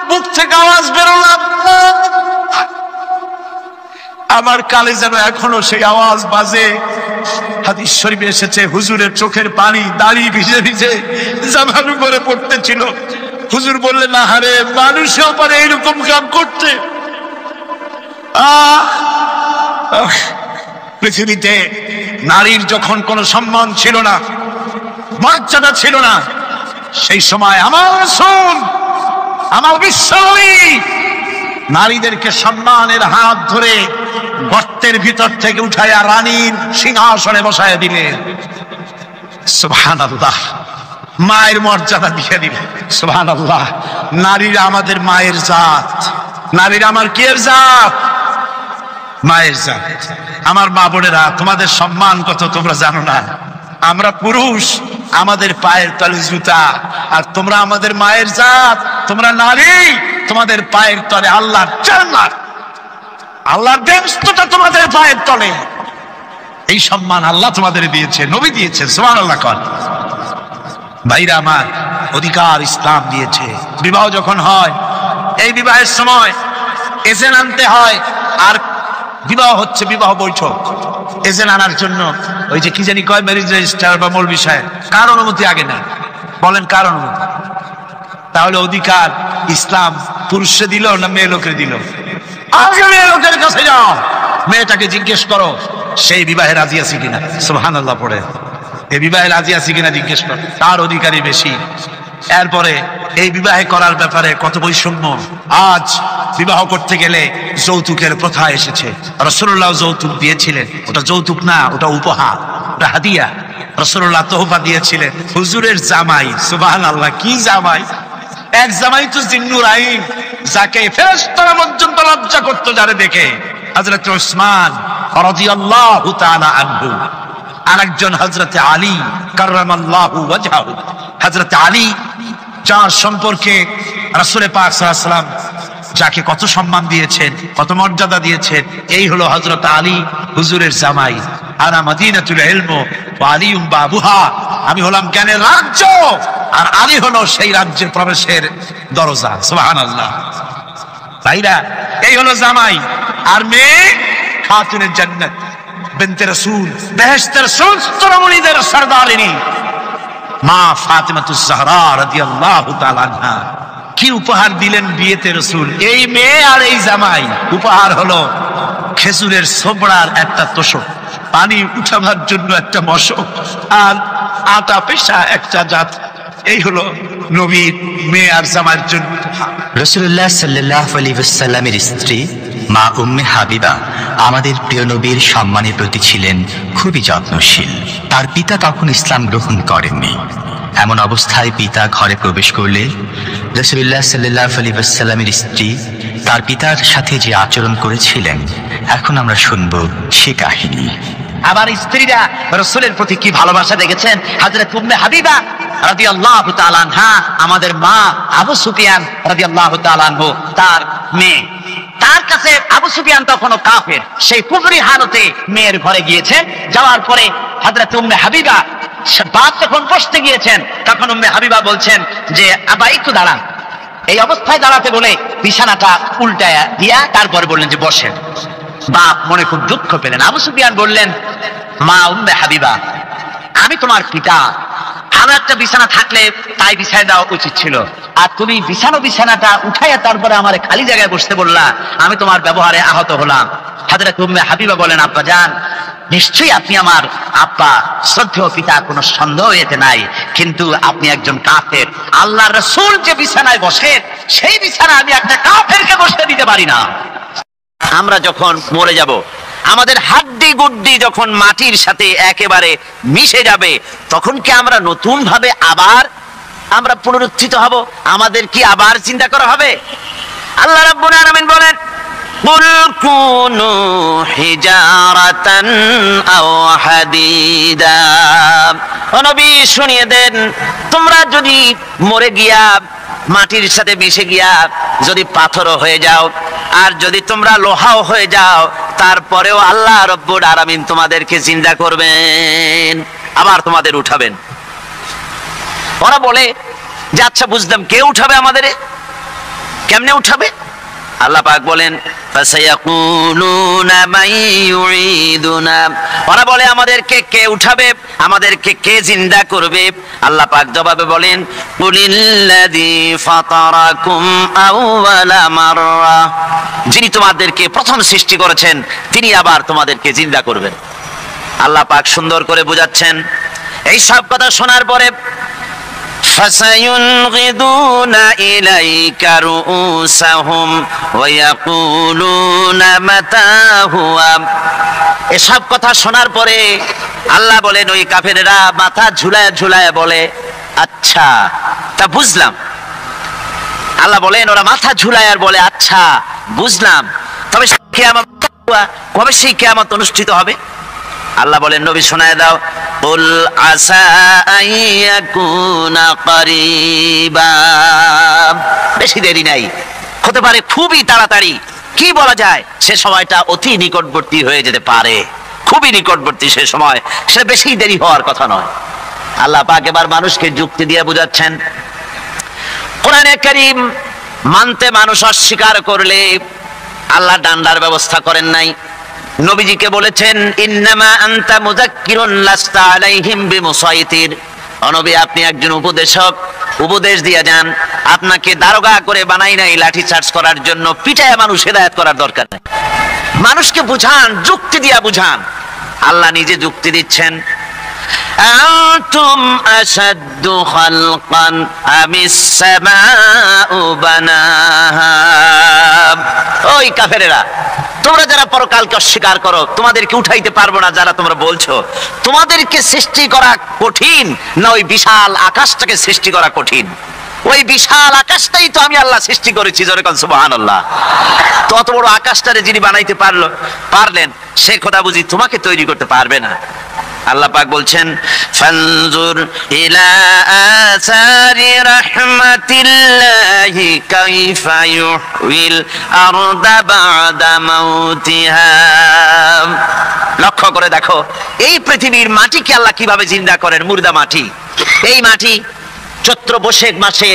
বুক থেকে আওয়াজ বেরোলাম। আমার কালে যেন এখনো সেই আওয়াজ বাজে। হাদিস শরীফে এসেছে, হুজুরের চোখের পানি দাড়ি ভিজে ভিজে জামার উপরে পড়তেছিল। হুজুর বললেন, না হারে, মানুষেও পারে এইরকম কাম করতে। পৃথিবীতে নারীর যখন কোনো সম্মান ছিল না, মর্যাদা ছিল না, সেই সময় আমার রাসূল, আমার বিশ্বনবী নারীদেরকে সম্মানের হাত ধরে গর্তের ভিতর থেকে উঠাইয়া রানীর সিংহাসনে বসায় দিলেন। সুবহানাল্লাহ। মায়ের মর্যাদা দিয়ে দিলেন। সুবহানাল্লাহ। নারীরা আমাদের মায়ের জাত। নারীরা আমার কিয়ের জাত? মায়ের জাত। আমার মা বোনেরা, তোমাদের সম্মান কত তোমরা জানো না। আমরা পুরুষ, আমাদের পায়ের তলে জুতা, আর তোমরা আমাদের মায়ের জাত। তোমরা নারী, তোমাদের পায়ের তলে আল্লাহর জান্নাত, আল্লাহর বেহেশতটা তোমাদের পায়ের তলে। এই সম্মান আল্লাহ তোমাদের দিয়েছে, নবী দিয়েছে। সুবহানাল্লাহ। কর ভাইরা আমার, অধিকার ইসলাম দিয়েছে। বিবাহ যখন হয়, এই বিবাহের সময় এজেন্ট আনতে হয়। আর বিবাহ হচ্ছে বিবাহ বৈঠক। এজেন্ট আনার জন্য ওই যে কি জানি কয়, ম্যারেজ রেজিস্ট্রার বা মৌলবি সাহেব, কার অনুমতি আগে না? বলেন কার অনুমতি? তাহলে অধিকার ইসলাম পুরুষে দিল না মেয়ে লোকের দিল? আগে মেয়ে লোকের কাছে যাও, মেয়েটাকে জিজ্ঞেস করো সেই বিবাহে রাজি আছে কিনা। সুবহানাল্লাহ পড়ে, এই বিবাহে রাজি আছে কিনা জিজ্ঞেস করো, তার অধিকারই বেশি। এরপরে এই বিবাহে করার ব্যাপারে কত বৈষম্য। আজ বিবাহ করতে গেলে যৌতুকের প্রথা এসেছে। রাসূলুল্লাহ যৌতুক দিয়েছিলেন, ওটা যৌতুক না, ওটা উপহার, ওটা হাদিয়া। রাসূলুল্লাহ তোহফা দিয়েছিলেন হুজুরের জামাই। সুবহানাল্লাহ। কি জামাই? এক জামাই তো জিন্নুর আইন, যাকে ফেরেশতারা পর্যন্ত লজ্জা করতো যারে দেখে, হযরত উসমান রাদিয়াল্লাহু তাআলা আনহু। আরেকজন হযরত আলী কাররামাল্লাহু ওয়াজহাহু। হযরত আলী, যার সম্পর্কে রাসূল পাক সাল্লাল্লাহু আলাইহি ওয়াসাল্লাম যাকে কত সম্মান দিয়েছেন, কত মর্যাদা দিয়েছেন, এই হলো হযরত আলী হুজুরের জামাই। আনা মাদিনাতুল ইলম ওয়া আলিউম বাবুহা। আমি হলাম জ্ঞানের রাজ্য, আর আলী হলো সেই রাজ্যে প্রবেশের দরজা। সুবহানাল্লাহ। ভাইরা, এই হলো জামাই, আর মেয়ে খাতুনের জান্নাত বিনতে রাসূল, বেহেশতের সুন্দরমণিদের সরদারিনী মা ফাতিমাতুজ জাহরা রাদিয়াল্লাহু তাআলা আনহা। কি উপহার দিলেন বিয়েতে রাসূল? এই মেয়ে আর এই জামাই উপহার হলো খেজুরের ছোবড়ার একটা তোষক, পানি উঠাবার জন্য একটা মশক, আর আটা পেশা একটা জাত। এই হলো নবীর মেয়ে আর জামাইয়ের জন্য। রাসূলুল্লাহ সাল্লাল্লাহু আলাইহি ওয়াসাল্লামের স্ত্রী মা উম্মে হাবিবা আমাদের প্রিয় নবীর সম্মানের প্রতি ছিলেন খুবই যত্নশীল। তার পিতা তখন ইসলাম গ্রহণ করেননি। এমন অবস্থায় পিতা ঘরে প্রবেশ করলে রাসূলুল্লাহ সাল্লাল্লাহু আলাইহি ওয়াসাল্লামের স্ত্রী তার পিতার সাথে যে আচরণ করেছিলেন, এখন আমরা শুনব সে কাহিনী। আবার স্ত্রীরা রাসূলের প্রতি কি ভালোবাসা দেখেছেন। হযরত উম্মে হাবিবা রাদিয়াল্লাহু তাআলা আনহা, আমাদের মা আবু সুফিয়ান রাদিয়াল্লাহু তাআলা আনহু, তার মেয়ে। তার কাছে আবু সুফিয়ান তখনও কাফের, সেই কুফরি হালতে মেয়ের ঘরে গিয়েছেন। যাওয়ার পরে হযরত উম্মে হাবিবা বাপ যখন বসতে গিয়েছেন, তখন উম্মে হাবিবা বলছেন যে আবা একটু দাঁড়ান। এই অবস্থায় দাঁড়াতে বলে বিছানাটা উল্টায়া দিয়া তারপরে বললেন যে বসেন। বাপ মনে খুব দুঃখ পেলেন। আবু সুফিয়ান বললেন, মা উম্মে হাবিবা, আমি তোমার পিতা, আরো একটা বিছানা থাকলে তাই বিছায় দেওয়া উচিত ছিল, আর তুমি বিছানাটা উঠাইয়া তারপরে আমার খালি জায়গায় বসতে বললা, আমি তোমার ব্যবহারে আহত হলাম। হযরত উম্মে হাবিবা বলেন, আব্বা জান, নিশ্চয়ই আপনি আমার আব্বা, শ্রদ্ধেয় পিতা, কোনো সন্দেহ এতে নাই, কিন্তু আপনি একজন কাফের। আল্লাহর রাসূল যে বিছানায় বসে, সেই বিছানা আমি একটা কাফেরকে বসতে দিতে পারি না। আমরা যখন মরে যাব, আমাদের হাড্ডি গুড্ডি যখন মাটির সাথে একেবারে মিশে যাবে, তখন কি আমরা নতুন ভাবে আবার আমরা পুনরুত্থিত হব? আমাদের কি আবার চিন্তা করা হবে? আল্লাহ রাব্বুল আলামিন বলেন, কুল কুনু হিজারাতান আও হাদিদা। ও নবী, শুনিয়ে দেন, তোমরা যদি মরে গিয়া মাটির সাথে মিশে গিয়া যদি পাথরও হয়ে যাও, আর যদি তোমরা লোহাও হয়ে যাও, তারপরেও আল্লাহ রব্বুল আলামিন তোমাদেরকে জিন্দা করবেন, আবার তোমাদের উঠাবেন। ওরা বলে যে আচ্ছা বুঝলাম, কে উঠাবে আমাদের, কেমনে উঠাবে? আল্লাহ পাক বলেন, ফাসায়াকুলুনা মান ইউঈদুনা। ওরা বলে আমাদেরকে কে উঠাবে, আমাদেরকে কে জিন্দা করবে? আল্লাহ পাক জবাবে বলেন, কুলিল্লাযী ফাতারাকুম আউওয়ালা মাররা। যিনি তোমাদেরকে প্রথম সৃষ্টি করেছেন, তিনি আবার তোমাদেরকে জিন্দা করবেন। আল্লাহ পাক সুন্দর করে বোঝাচ্ছেন। এই সব কথা শোনার পরে فَسَيُنْغِضُونَ إِلَيْكَ رُؤُوسَهُمْ وَيَقُولُونَ مَتَى هُوَ। এসব কথা শোনার পরে আল্লাহ বলেন, ওই কাফেরেরা মাথা ঝুলায় ঝুলায় বলে, আচ্ছা তা বুঝলাম। আল্লাহ বলেন, ওরা মাথা ঝুলায় আর বলে, আচ্ছা বুঝলাম, তবে কিয়ামত কবে সেই কিয়ামত অনুষ্ঠিত হবে? আল্লাহ বলেন, নবী শোনায় দাও, কুল আসা আইয়াকুনা করিবা। বেশি দেরি নাই, হতে পারে খুবই তাড়াতাড়ি। কি বলা যায়, সে সময়টা অতি নিকটবর্তী হয়ে যেতে পারে, খুবই নিকটবর্তী সে সময়, সে বেশি দেরি হওয়ার কথা নয়। আল্লাহ পাক এবার মানুষকে যুক্তি দিয়ে বোঝাচ্ছেন। কোরআনে কারীম মানতে মানুষ অস্বীকার করলে আল্লাহ ডান্ডার ব্যবস্থা করেন নাই। নবীজিকে বলেছেন, ইন্নামা আনতা মুযাক্কিরুন লাস্তা আলাইহিম বিমুসাইতির। নবী, আপনি একজন উপদেশক, উপদেশ দিয়ে যান। আপনাকে দারোগা করে বানাই নাই লাঠি চার্জ করার জন্য, পিটায় মানুষ হেদায়েত করার দরকার নেই। মানুষকে বুঝান, যুক্তি দিয়া বুঝান। আল্লাহ নিজে যুক্তি দিচ্ছেন, আনতুম আশাদ্দু খালকান আমিস সামাউ বানাহা। ওই কাফেরেরা, তোমরা যারা পরকালকে অস্বীকার করো, তোমাদেরকে উঠাইতে পারবো না যারা তোমরা বলছো, তোমাদেরকে সৃষ্টি করা কঠিন না ওই বিশাল আকাশটাকে সৃষ্টি করা কঠিন? ওই বিশাল আকাশটাই তো আমি আল্লাহ সৃষ্টি করেছি, জোরে কোন সুবহানাল্লাহ। তত বড় আকাশটারে যিনি বানাইতে পারলেন, সে কথা বুঝি তোমাকে তৈরি করতে পারবে না? আল্লাহ পাক বলছেন, ফানজুর ইলা আসারি রাহমাতিল্লাহি কাইফা ইউহিল আরদা বা'দা মাউতিহা লক্ষ্য করে দেখো এই পৃথিবীর মাটিকে আল্লাহ কিভাবে জিন্দা করেন। মুর্দা মাটি, এই মাটি চৈত্র বৈশাখ মাসে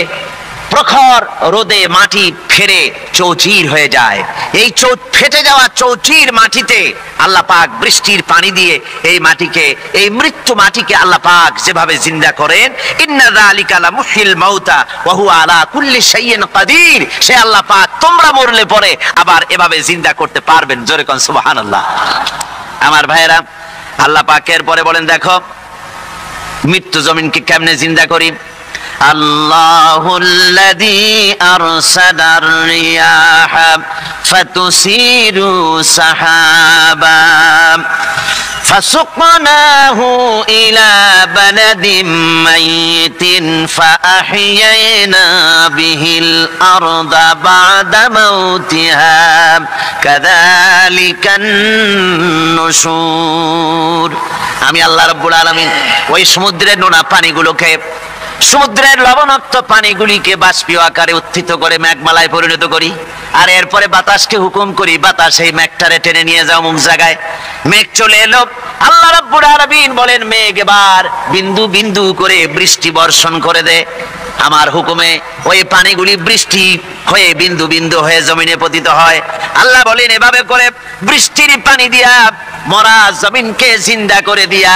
প্রখর রোদে মাটি ফেরে চৌচির হয়ে যায়। এই ফেটে যাওয়া চৌচির মাটিতে আল্লাহ পাক বৃষ্টির পানি দিয়ে এই মাটিকে, এই মৃত্যু মাটিকে আল্লাহ পাক যেভাবে জিন্দা করেন, ইন্না যালিকা লামুহিল মাউতা ওয়া হুয়া আলা কুল্লি শাইইন কাদির, সে আল্লাহ পাক তোমরা মরলে পরে আবার এভাবে জিন্দা করতে পারবেন। জোরে কোন সুবহানাল্লাহ। আমার ভাইয়েরা, আল্লাহ পাকের পরে বলেন দেখো মৃত্যু জমিনকে কেমনে জিন্দা করি। আল্লাহুল্লাযী আরসালার রিয়াহা ফাতুসিরু সাহাবা فسقناه إلى بلد ميت فأحيينا به الأرض بعد موتها كذلك النشور। আমি আল্লাহ রাব্বুল আলামিন ওই সমুদ্রের নোনা পানিগুলোকে, সমুদ্রের লবণাক্ত পানিগুলিকে বাষ্পীয় আকারে উত্থিত করে মেঘমালায় পরিণত করি, আর এরপরে বাতাসকে হুকুম করি, বাতাস এই মেঘটারে টেনে নিয়ে যাও মুখ জায়গায়। মেঘ চলে এলো, আল্লাহ রাব্বুল আলামিন বলেন মেঘ এবার বিন্দু বিন্দু করে বৃষ্টি বর্ষণ করে দে। আমার হুকুমে ওই পানিগুলি বৃষ্টি হয়ে বিন্দু বিন্দু হয়ে জমিনে পতিত হয়। আল্লাহ বলেন এভাবে করে বৃষ্টির পানি দিয়া মরা জমিনকে জিন্দা করে দিয়া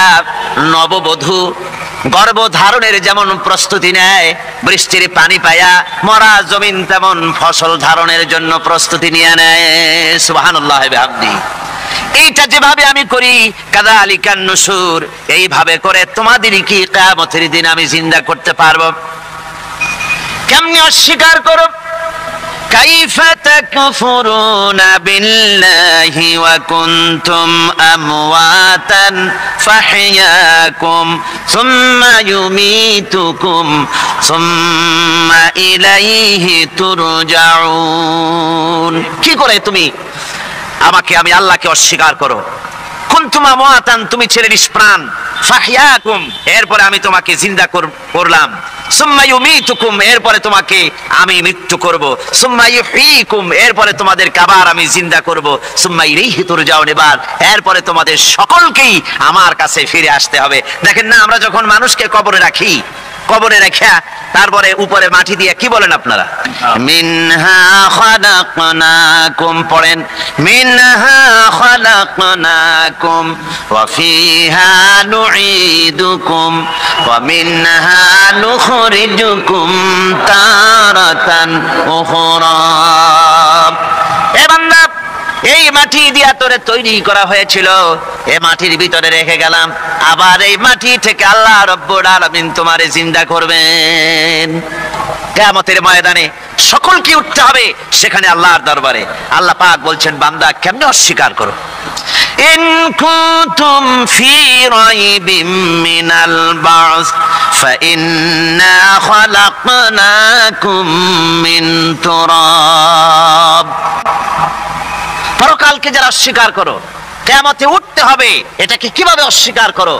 নববধূ গর্ভধারণের যেমন প্রস্তুতি নেয়, বৃষ্টির পানি পায়া মরা জমিন তেমন ফসল ধারণের জন্য প্রস্তুতি নিয়ে নেয়। সুবহানাল্লাহ বিহামদি। এইটা যেভাবে আমি করি কাযালিকান নুশুর, এইভাবে করে তোমাদেরই কি কিয়ামতের দিন আমি জিন্দা করতে পারবো। কেমনে অস্বীকার করো। কাইফা তাকফুরুনা বিল্লাহি ওয়া কুনতুম আমওয়াতান ফাহইয়াকুম সুম্মা ইউমীতুকুম সুম্মা ইলাইহি তুরজাউন। কি করে তুমি আমাকে, আমি আল্লাহকে অস্বীকার করো। কুনতুম আমওয়াতান, তুমি ছিলে নিষ্প্রাণ, ফাহইয়াকুম, এরপরে আমি তোমাকে জিন্দা করলাম, সুম্মা ইউমীতুকুম, এরপরে তোমাকে আমি মৃত্যু করব, সুম্মা ইউহয়িকুম, এরপরে তোমাদেরকে আবার আমি জিন্দা করব, সুম্মা ইলাইহি তুরজাউন, এরপরে তোমাদের সকলকেই আমার কাছে ফিরে আসতে হবে। দেখেন না, আমরা যখন মানুষকে কবরে রাখি, কবরে রেখে তারপরে উপরে মাটি দিয়ে কি বলেন আপনারা, মিনহা খালাকনাকুম, পড়েন মিনহা খালাকনাকুম ওয়া ফিহা নুঈদুকুম ওয়া মিনহা নুখরিজুকুম তারাতান উখরা। এ বান্দা, এই মাটি দিয়া তোরে তৈরি করা হয়েছিল, এই মাটির ভিতরে রেখে গেলাম, আবার এই মাটি থেকে আল্লাহ রাব্বুল আলামিন তোমারে জিন্দা করবেন। কিয়ামতের ময়দানে সকলকে উঠতে হবে সেখানে আল্লাহর দরবারে। আল্লাহ পাক বলছেন বান্দা কেমনে অস্বীকার করো। ইন কুনতুম ফি রাইবিম মিনাল বা'স ফাইন্না খালাকনাকুম মিন তুরাব। পরকালকে যারা অস্বীকার করো, কিয়ামতে উঠতে হবে, এটাকে কিভাবে অস্বীকার করো।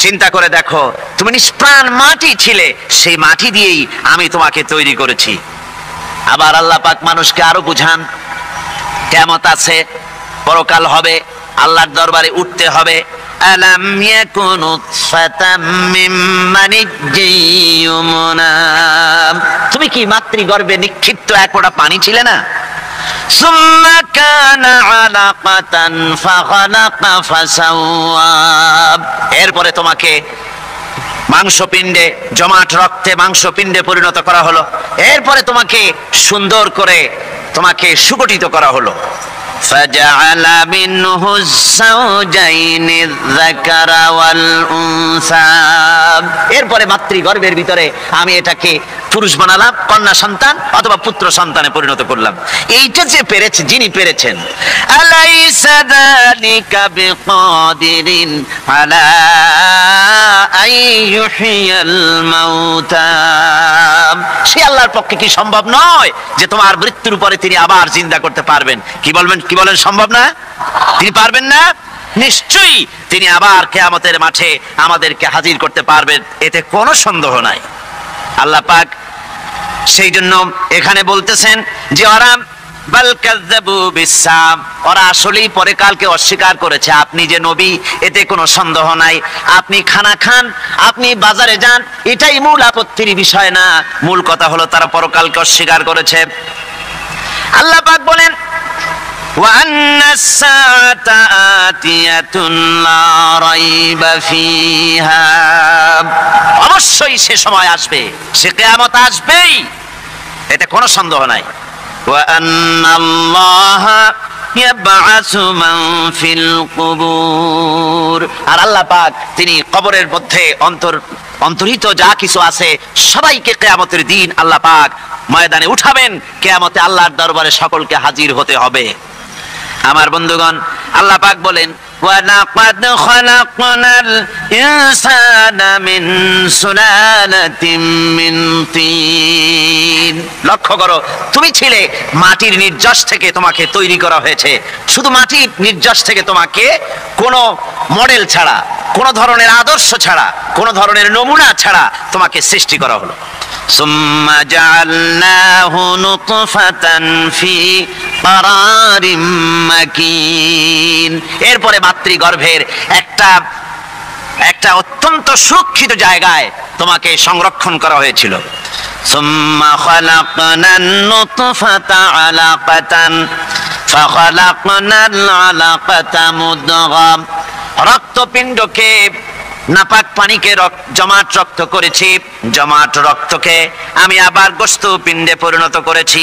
চিন্তা করে দেখো, তুমি নিষ্প্রাণ মাটি ছিলে, সেই মাটি দিয়েই আমি তোমাকে তৈরি করেছি। আবার আল্লাহ পাক মানুষকে আরো বুঝান, কিয়ামত আছে, পরকাল হবে, আল্লাহর দরবারে উঠতে হবে। আলাম ইয়াকুনু ফাতাম মিন মানিজ্জিয়ুমনা, তুমি কি মাতৃগর্ভে নিক্ষিপ্ত এক ফোঁটা পানি ছিলে না? সুম্মা কানা আলাকাতান ফাখালাকা ফাসাওয়া, এরপরে তোমাকে মাংসপিণ্ডে, জমাট রক্তে মাংসপিণ্ডে পরিণত করা হলো, এরপরে তোমাকে সুন্দর করে তোমাকে সুগঠিত করা হলো। ফাজআলা মিনহু যাওজাইনি যাকারা ওয়াল উনসা, এরপরে মাতৃগর্ভের ভিতরে আমি এটাকে পুরুষ বানালাম, কন্যা সন্তান অথবা পুত্র সন্তানে পরিণত করলাম। এইটা যে পেরেছে, যিনি পেরেছেন, আলাইসা যালিকা বিকাদিরিন আলা আইয়ুহিয়াল মাউতা, সে আল্লাহর পক্ষে কি সম্ভব নয় যে তোমার মৃত্যুর পরে তিনি আবার জিন্দা করতে পারবেন? কি বলবেন, কি বলেন, সম্ভব না? তিনি পারবেন না? নিশ্চয়ই তিনি আবার কিয়ামতের মাঠে আমাদেরকে হাজির করতে পারবেন, এতে কোনো সন্দেহ নাই। আল্লাহ পাক সেই জন্য এখানে বলতেছেন যে ওরা বাল কাযযাবু বিসাম, ওরা আসলেই পরকালকে অস্বীকার করেছে। আপনি যে নবী এতে কোনো সন্দেহ নাই। আপনি খানা খান, আপনি বাজারে যান, এটাই মূল আপত্তির বিষয় না। মূল কথা হলো তারা পরকালকে অস্বীকার করেছে। আল্লাহ পাক বলেন وأن الساعة آتية لا ريب فيها, অবশ্যই সে সময় আসবে, সে কিয়ামত আসবেই, এতে কোনো সন্দেহ নাই। وأن الله يبعث من في القبور, আর আল্লাহ পাক তিনি কবরের মধ্যে অন্তর্হিত যা কিছু আছে সবাইকে কিয়ামতের দিন আল্লাহ পাক ময়দানে উঠাবেন। কিয়ামতে আল্লাহর দরবারে সকলকে হাজির হতে হবে। আমার বন্ধুগণ, আল্লাহ পাক বলেন ওয়ালাকাদ খালাকনাল ইনসানা মিন সুলালাতিন মিন তিন, লক্ষ্য করো তুমি ছিলে মাটির নির্যাস থেকে তোমাকে তৈরি করা হয়েছে। শুধু মাটির নির্যাস থেকে তোমাকে কোনো মডেল ছাড়া, কোনো ধরনের আদর্শ ছাড়া, কোনো ধরনের নমুনা ছাড়া তোমাকে সৃষ্টি করা হলো। সুম্মা জাআলনাহু নুতফাতান ফি কারারিম মাকিন, এরপরে মাতৃগর্ভের একটা অত্যন্ত সুরক্ষিত জায়গায় তোমাকে সংরক্ষণ করা হয়েছিল। সুম্মা খালাকনান নুতফাতা আলাকাতান ফাখালাকনাল আলাকাতা মুদগা, রক্তপিণ্ডকে নাপাক পানিকে জমাট রক্ত করেছি, জমাট রক্তকে আমি আবার গোশত পিণ্ডে পরিণত করেছি।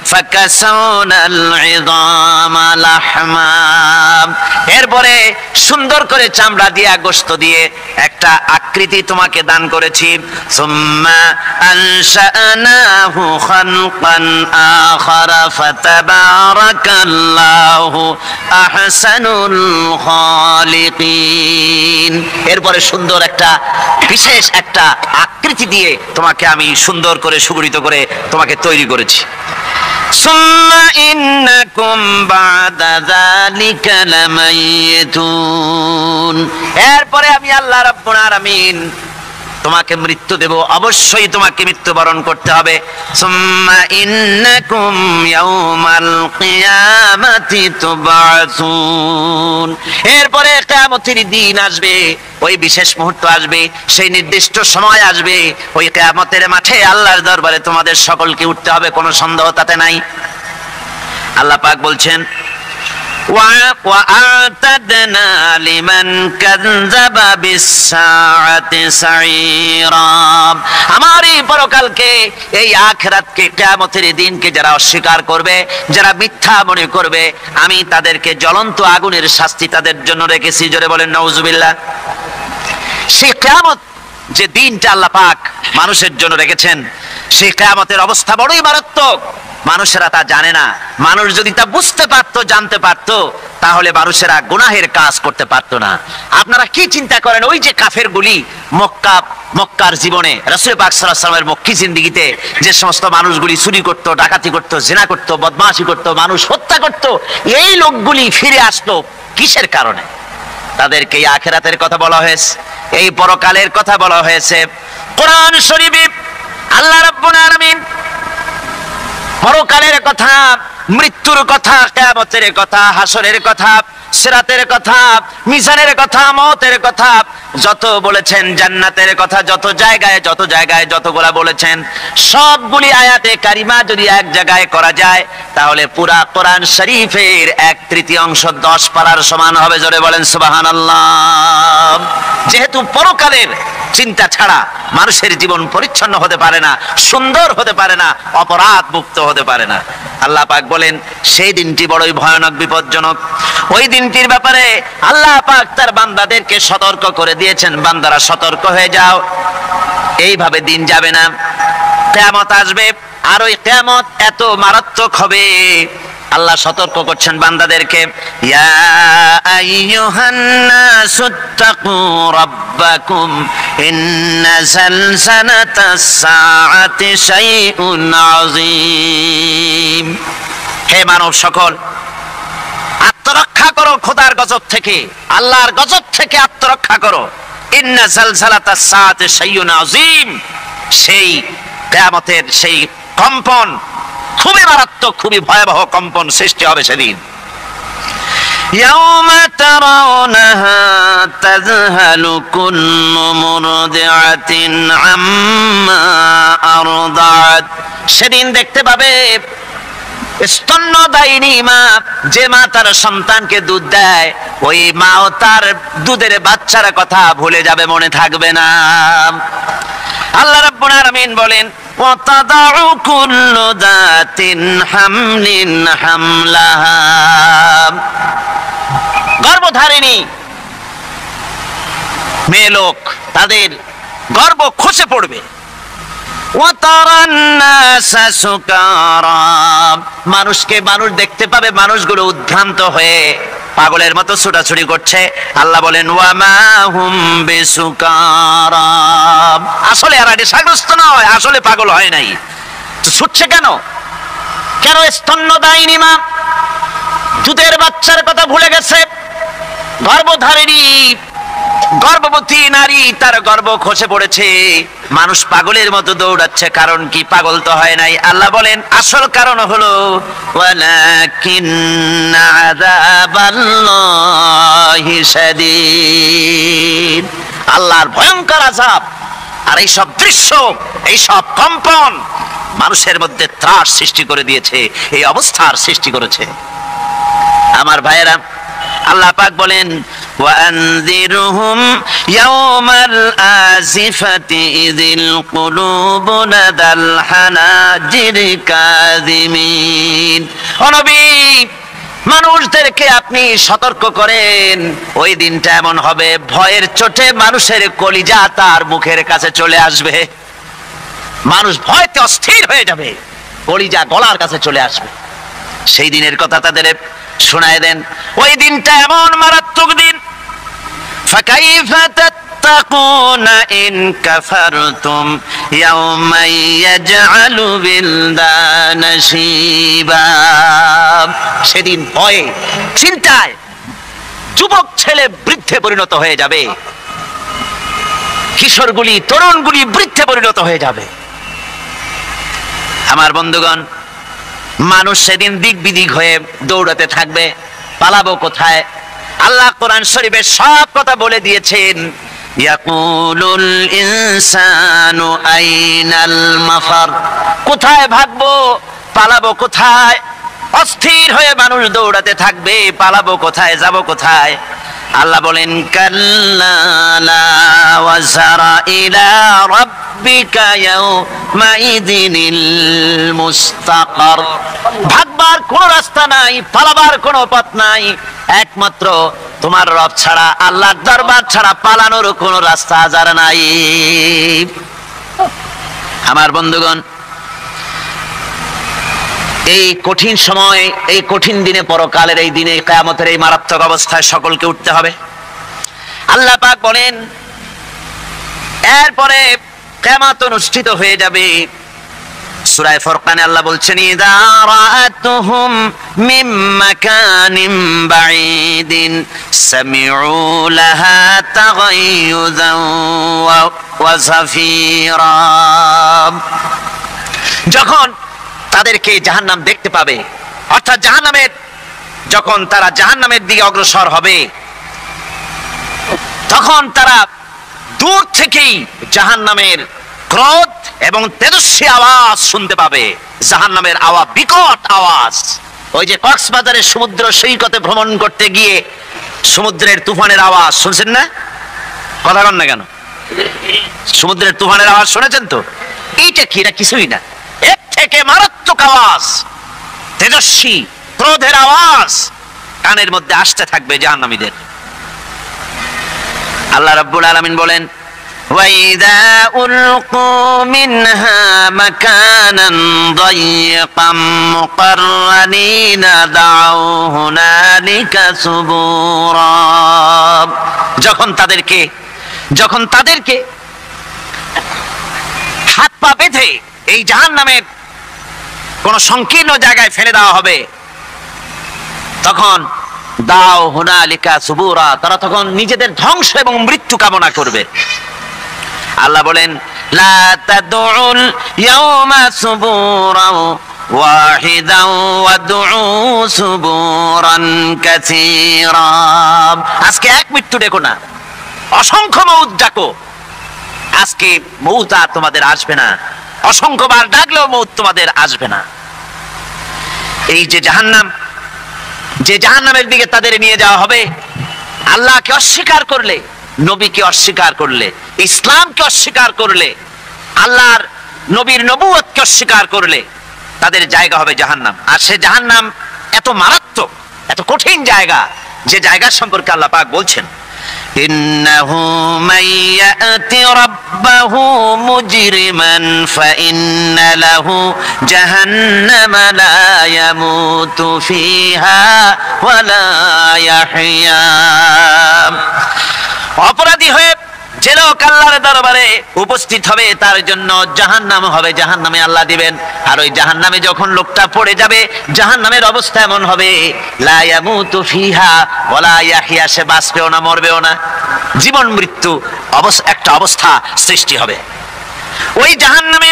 ফাকাসাউনাল ইযামা লাহমা, এরপরে সুন্দর করে চামড়া দিয়ে গোশত দিয়ে একটা আকৃতি তোমাকে দান করেছি। সুম্মা আনশানাহু খালকান আখারা ফাতাবারাকাল্লাহু আহসানুল খালিকিন, এরপরে সুন্দর একটা বিশেষ একটা আকৃতি দিয়ে তোমাকে আমি সুন্দর করে সুগঠিত করে তোমাকে তৈরি করেছি। সুম্মা ইন্নাকুম বাদা যালিকা লামাইতুন, এরপরে আমি আল্লাহ রাব্বুল আলামিন তোমাকে মৃত্যু দেব, অবশ্যই তোমাকে মৃত্যুবরণ করতে হবে। সুম্মা ইন্নাকুম ইয়াউমাল কিয়ামাতি তুবআসুন, এরপরে কিয়ামতের দিন আসবে, ওই বিশেষ মুহূর্ত আসবে, সেই নির্দিষ্ট সময় আসবে, ওই কিয়ামতের মাঠে আল্লাহর দরবারে তোমাদের সকলকে উঠতে হবে, কোনো সন্দেহ তাতে নাই। আল্লাহ পাক বলছেন وَأَعْتَدْنَا لِمَنْ كَذَّبَ بِالسَّاعَةِ سَعِيرًا, আমার এই পরকালকে, এই আখিরাতকে, কিয়ামতের দিনকে যারা অস্বীকার করবে, যারা মিথ্যা মনে করবে, আমি তাদেরকে জ্বলন্ত আগুনের শাস্তি তাদের জন্য রেখেছি। জোরে বলেন নাউজুবিল্লাহ। সেই কিয়ামত যে দিনটা আল্লাহ পাক মানুষের জন্য রেখেছেন, সেই কিয়ামতের অবস্থা বড়ই মারাত্মক। মানুষেরা তা জানে না। মানুষ যদি তা বুঝতে পারতো, জানতে পারতো, তাহলে মানুষেরা গুনাহের কাজ করতে পারতো না। আপনারা কি চিন্তা করেন, ওই যে কাফেরগুলি মক্কার জীবনে, রাসূল পাক সাল্লাল্লাহু আলাইহি ওয়াসাল্লামের মক্কি জিন্দেগিতে যে সমস্ত মানুষগুলি চুরি করত, ডাকাতি করত, জিনা করত, বদমাশি করত, মানুষ হত্যা করত, এই লোকগুলি ফিরে আসলো কিসের কারণে? তাদেরকে এই আখিরাতের কথা বলা হয়েছে, এই পরকালের কথা বলা হয়েছে। কোরআন শরীফে আল্লাহ রাব্বুল আলামিন পরকালের কথা, মৃত্যুর কথা, কিয়ামতের কথা, হাসরের কথা, সিরাতের কথা, মিজানের কথা, মওতের কথা যত বলেছেন, জান্নাতের কথা যত জায়গায় যতগুলা বলেছেন, সবগুলি আয়াতে কারিমা যদি এক জায়গায় করা যায় তাহলে পুরা কোরআন শরীফের 1/3 10 পারার সমান হবে। জোরে বলেন সুবহানাল্লাহ। যেহেতু পরকালের চিন্তা ছাড়া মানুষের জীবন পরিচ্ছন্ন হতে পারে না, সুন্দর হতে পারে না, অপরাধ মুক্ত হতে পারে না। আল্লাহ পাক বলেন সেই দিনটি বড়ই ভয়ানক, বিপজ্জনক। ওই দিনটির ব্যাপারে আল্লাহ পাক তার বান্দাদেরকে সতর্ক করে দিয়েছেন, বান্দারা সতর্ক হয়ে যাও, এইভাবে দিন যাবে না, কিয়ামত আসবে। আর ওই কিয়ামত এত মারাত্মক হবে, আল্লাহ সতর্ক করছেন বান্দাদেরকে, ইয়া আইয়ুহান নাসুত্তাকু রাব্বাকুম ইন্না সালসালাতাস সাআতি শাইউন আযীম। হে মানব সকল, আত্মরক্ষা করো খোদার গজব থেকে, আল্লাহর গজব থেকে আত্মরক্ষা করো। ইন্না সালসালাতাস সাআতি শাইউন আযীম, সেই কিয়ামতের সেই কম্পন, খুবই মারাত্মক, খুবই ভয়াবহ কম্পন সৃষ্টি হবে সেদিন। يوم ترونها تذهل كل مرضعة عما أرضعت, সেদিন দেখতে পাবে স্তন্যদায়িনী মা, যে মা তার সন্তানকে দুধ দেয়, ওই মাও তার দুধের বাচ্চার কথা ভুলে যাবে, মনে থাকবে না। আল্লাহ রাব্বুল আলামিন বলেন وَتَضَعُ كُلُّ ذَاتٍ حَمْلٍ حَمْلَهَا, গর্ভধারিণী মেয়ে লোক তাদের গর্ভ খসে পড়বে। وَتَرَى النَّاسَ سُكَارَى, মানুষকে মানুষ দেখতে পাবে, মানুষগুলো উদ্ভ্রান্ত হয়ে পাগলের মতো ছোটাছুটি করছে। আল্লাহ বলেন ওয়ামা হুম বিসুকারা, আসলে এরা নেশাগ্রস্ত নয়, আসলে পাগল হয় নাই। তো ছুটছে কেন? কেন? স্তন্যদায়িনী মা দুধের বাচ্চার কথা ভুলে গেছে। গর্ভধারিণী গর্ভবতী নারী, তার গর্ভ খসে পড়েছে, মানুষ পাগলের মতো দৌড়াচ্ছে। কারণ কি? পাগল তো হয় নাই। আল্লাহ বলেন আসল কারণ হলো ওয়ালাকিন্না আযাবাল্লাহি শাদীদ, আল্লাহর ভয়ঙ্কর আযাব। আর এই সব দৃশ্য, এই সব কম্পন মানুষের মধ্যে ত্রাস সৃষ্টি করে দিয়েছে, এই অবস্থার সৃষ্টি করেছে। আমার ভাইয়েরা, আল্লাহ পাক বলেন وأنذرهم يوم الآزفة إذ القلوب لدى الحناجر كاظمين, ও নবী মানুষদেরকে আপনি সতর্ক করেন, ওই দিনটা এমন হবে ভয়ের চোটে মানুষের কলিজা তার মুখের কাছে চলে আসবে। মানুষ ভয়তে অস্থির হয়ে যাবে, কলিজা গলার কাছে চলে আসবে। সেই দিনের কথা তাদের শোনায় দেন। ওই দিনটা এমন মারাত্মক দিন, ফাকাইফা তাত্তাকুনা ইন কাফারতুম ইয়াওমা ইয়াজআলু বিলদানা শিবা, সেদিন ভয়ে চিন্তায় যুবক ছেলে বৃদ্ধে পরিণত হয়ে যাবে, কিশোরগুলি তরুণগুলি বৃদ্ধে পরিণত হয়ে যাবে। আমার বন্ধুগণ, মানুষ সেদিন দিক বিদিক হয়ে দৌড়াতে থাকবে, পালাবো কোথায়? আল্লাহ কোরআন শরীফে সব কথা বলে দিয়েছেন। ইয়াকুলুল ইনসানু আইনাল মাফার, কোথায় ভাগবো, পালাবো কোথায়? অস্থির হয়ে মানুষ দৌড়াতে থাকবে, পালাবো কোথায়, যাব কোথায়? আল্লাহ বলেন কাল্লা লা ওয়াজারা ইলা রাব্বিকা ইয়াউমাইযিনিল মুস্তাকার, ভাগবার কোনো রাস্তা নাই, পালাবার কোনো পথ নাই, একমাত্র তোমার রব ছাড়া, আল্লাহর দরবার ছাড়া পালানোর কোনো রাস্তা আজার নাই। আমার বন্ধুগণ, এই কঠিন সময়, এই কঠিন দিনে, পরকালের এই দিনে, কিয়ামতের এই মারাত্মক অবস্থায় সকলকে উঠতে হবে। আল্লাহ পাক বলেন এরপরে কিয়ামত অনুষ্ঠিত হয়ে যাবে। সূরা ফুরকানে আল্লাহ বলছেন ইযা রাআতুহুম মিন মাকানিন বাঈদিন সামিউ লাহা তাগায়ুযান ওয়া যাফীরা, যখন তাদেরকে জাহান্নাম দেখতে পাবে, অর্থাৎ জাহান্নামের, যখন তারা জাহান্নামের দিকে অগ্রসর হবে, তখন তারা দূর থেকেই জাহান্নামের ক্রোধ এবং তেজস্বী আওয়াজ শুনতে পাবে। জাহান্নামের আওয়াজ, বিকট আওয়াজ। ওই যে কক্সবাজারের সমুদ্র সৈকতে ভ্রমণ করতে গিয়ে সমুদ্রের তুফানের আওয়াজ শুনছেন না? কথা বলেন না কেন? সমুদ্রের তুফানের আওয়াজ শুনেছেন তো? এইটা কি? এটা কিছুই না, এর থেকে মারাত্মক আওয়াজ, তেজস্বী ক্রোধের আওয়াজ কানের মধ্যে আসতে থাকবে জাহান্নামীদের। আল্লাহ রাব্বুল আলামিন বলেন ওয়াইদা উলকু মিনহা মাকানান দায়িকাম মুকাররানিনা দাউ হুনালিকা সুবুরা, যখন তাদেরকে হাত পা বেঁধে এই জাহান্নামের কোন সংকীর্ণ জায়গায় ফেলে দেওয়া হবে, তখন দাও হুনালিকা সুবুরা, তারা তখন নিজেদের ধ্বংস এবং মৃত্যু কামনা করবে। আল্লাহ বলেন লা তাদউল ইয়াওমা সুবুরা واحدا وادعوا ثبورا كثيرا। আজকে এক মৃত্যু ডেকো না, অসংখ্য মৌত ডাকো। আজকে মৌত আর তোমাদের আসবে না, অসংখ্যবার ডাকলেও মৌত তোমাদের আসবে না। এই যে জাহান্নাম, যে জাহান্নামের দিকে তাদের নিয়ে যাওয়া হবে, আল্লাহকে অস্বীকার করলে, নবীকে অস্বীকার করলে, ইসলামকে অস্বীকার করলে, আল্লাহর নবীর নবুয়তকে অস্বীকার করলে তাদের জায়গা হবে জাহান্নাম। আর সে জাহান্নাম এত মারাত্মক, এত কঠিন জায়গা, যে জায়গা সম্পর্কে আল্লাহ পাক বলছেন, ইন্নাহু মাইয়াতি রাব্বাহু মুজরিমান ফাইন্না লাহু জাহান্নামা লা ইয়ামুতু ফিহা ওয়া লা ইয়াহইয়া। অপরাধী হয়ে যে লোক আল্লাহর দরবারে উপস্থিত হবে তার জন্য জাহান্নাম হবে, জাহান্নামে আল্লাহ দিবেন। আর ওই জাহান্নামে যখন লোকটা পড়ে যাবে, জাহান্নামের অবস্থা এমন হবে, লা ইয়ামুতু ফিহা ওয়া লা ইয়াহইয়া, সে বাঁচবেও না মরবেও না, জীবন মৃত্যু একটা অবস্থা সৃষ্টি হবে। ওই জাহান্নামে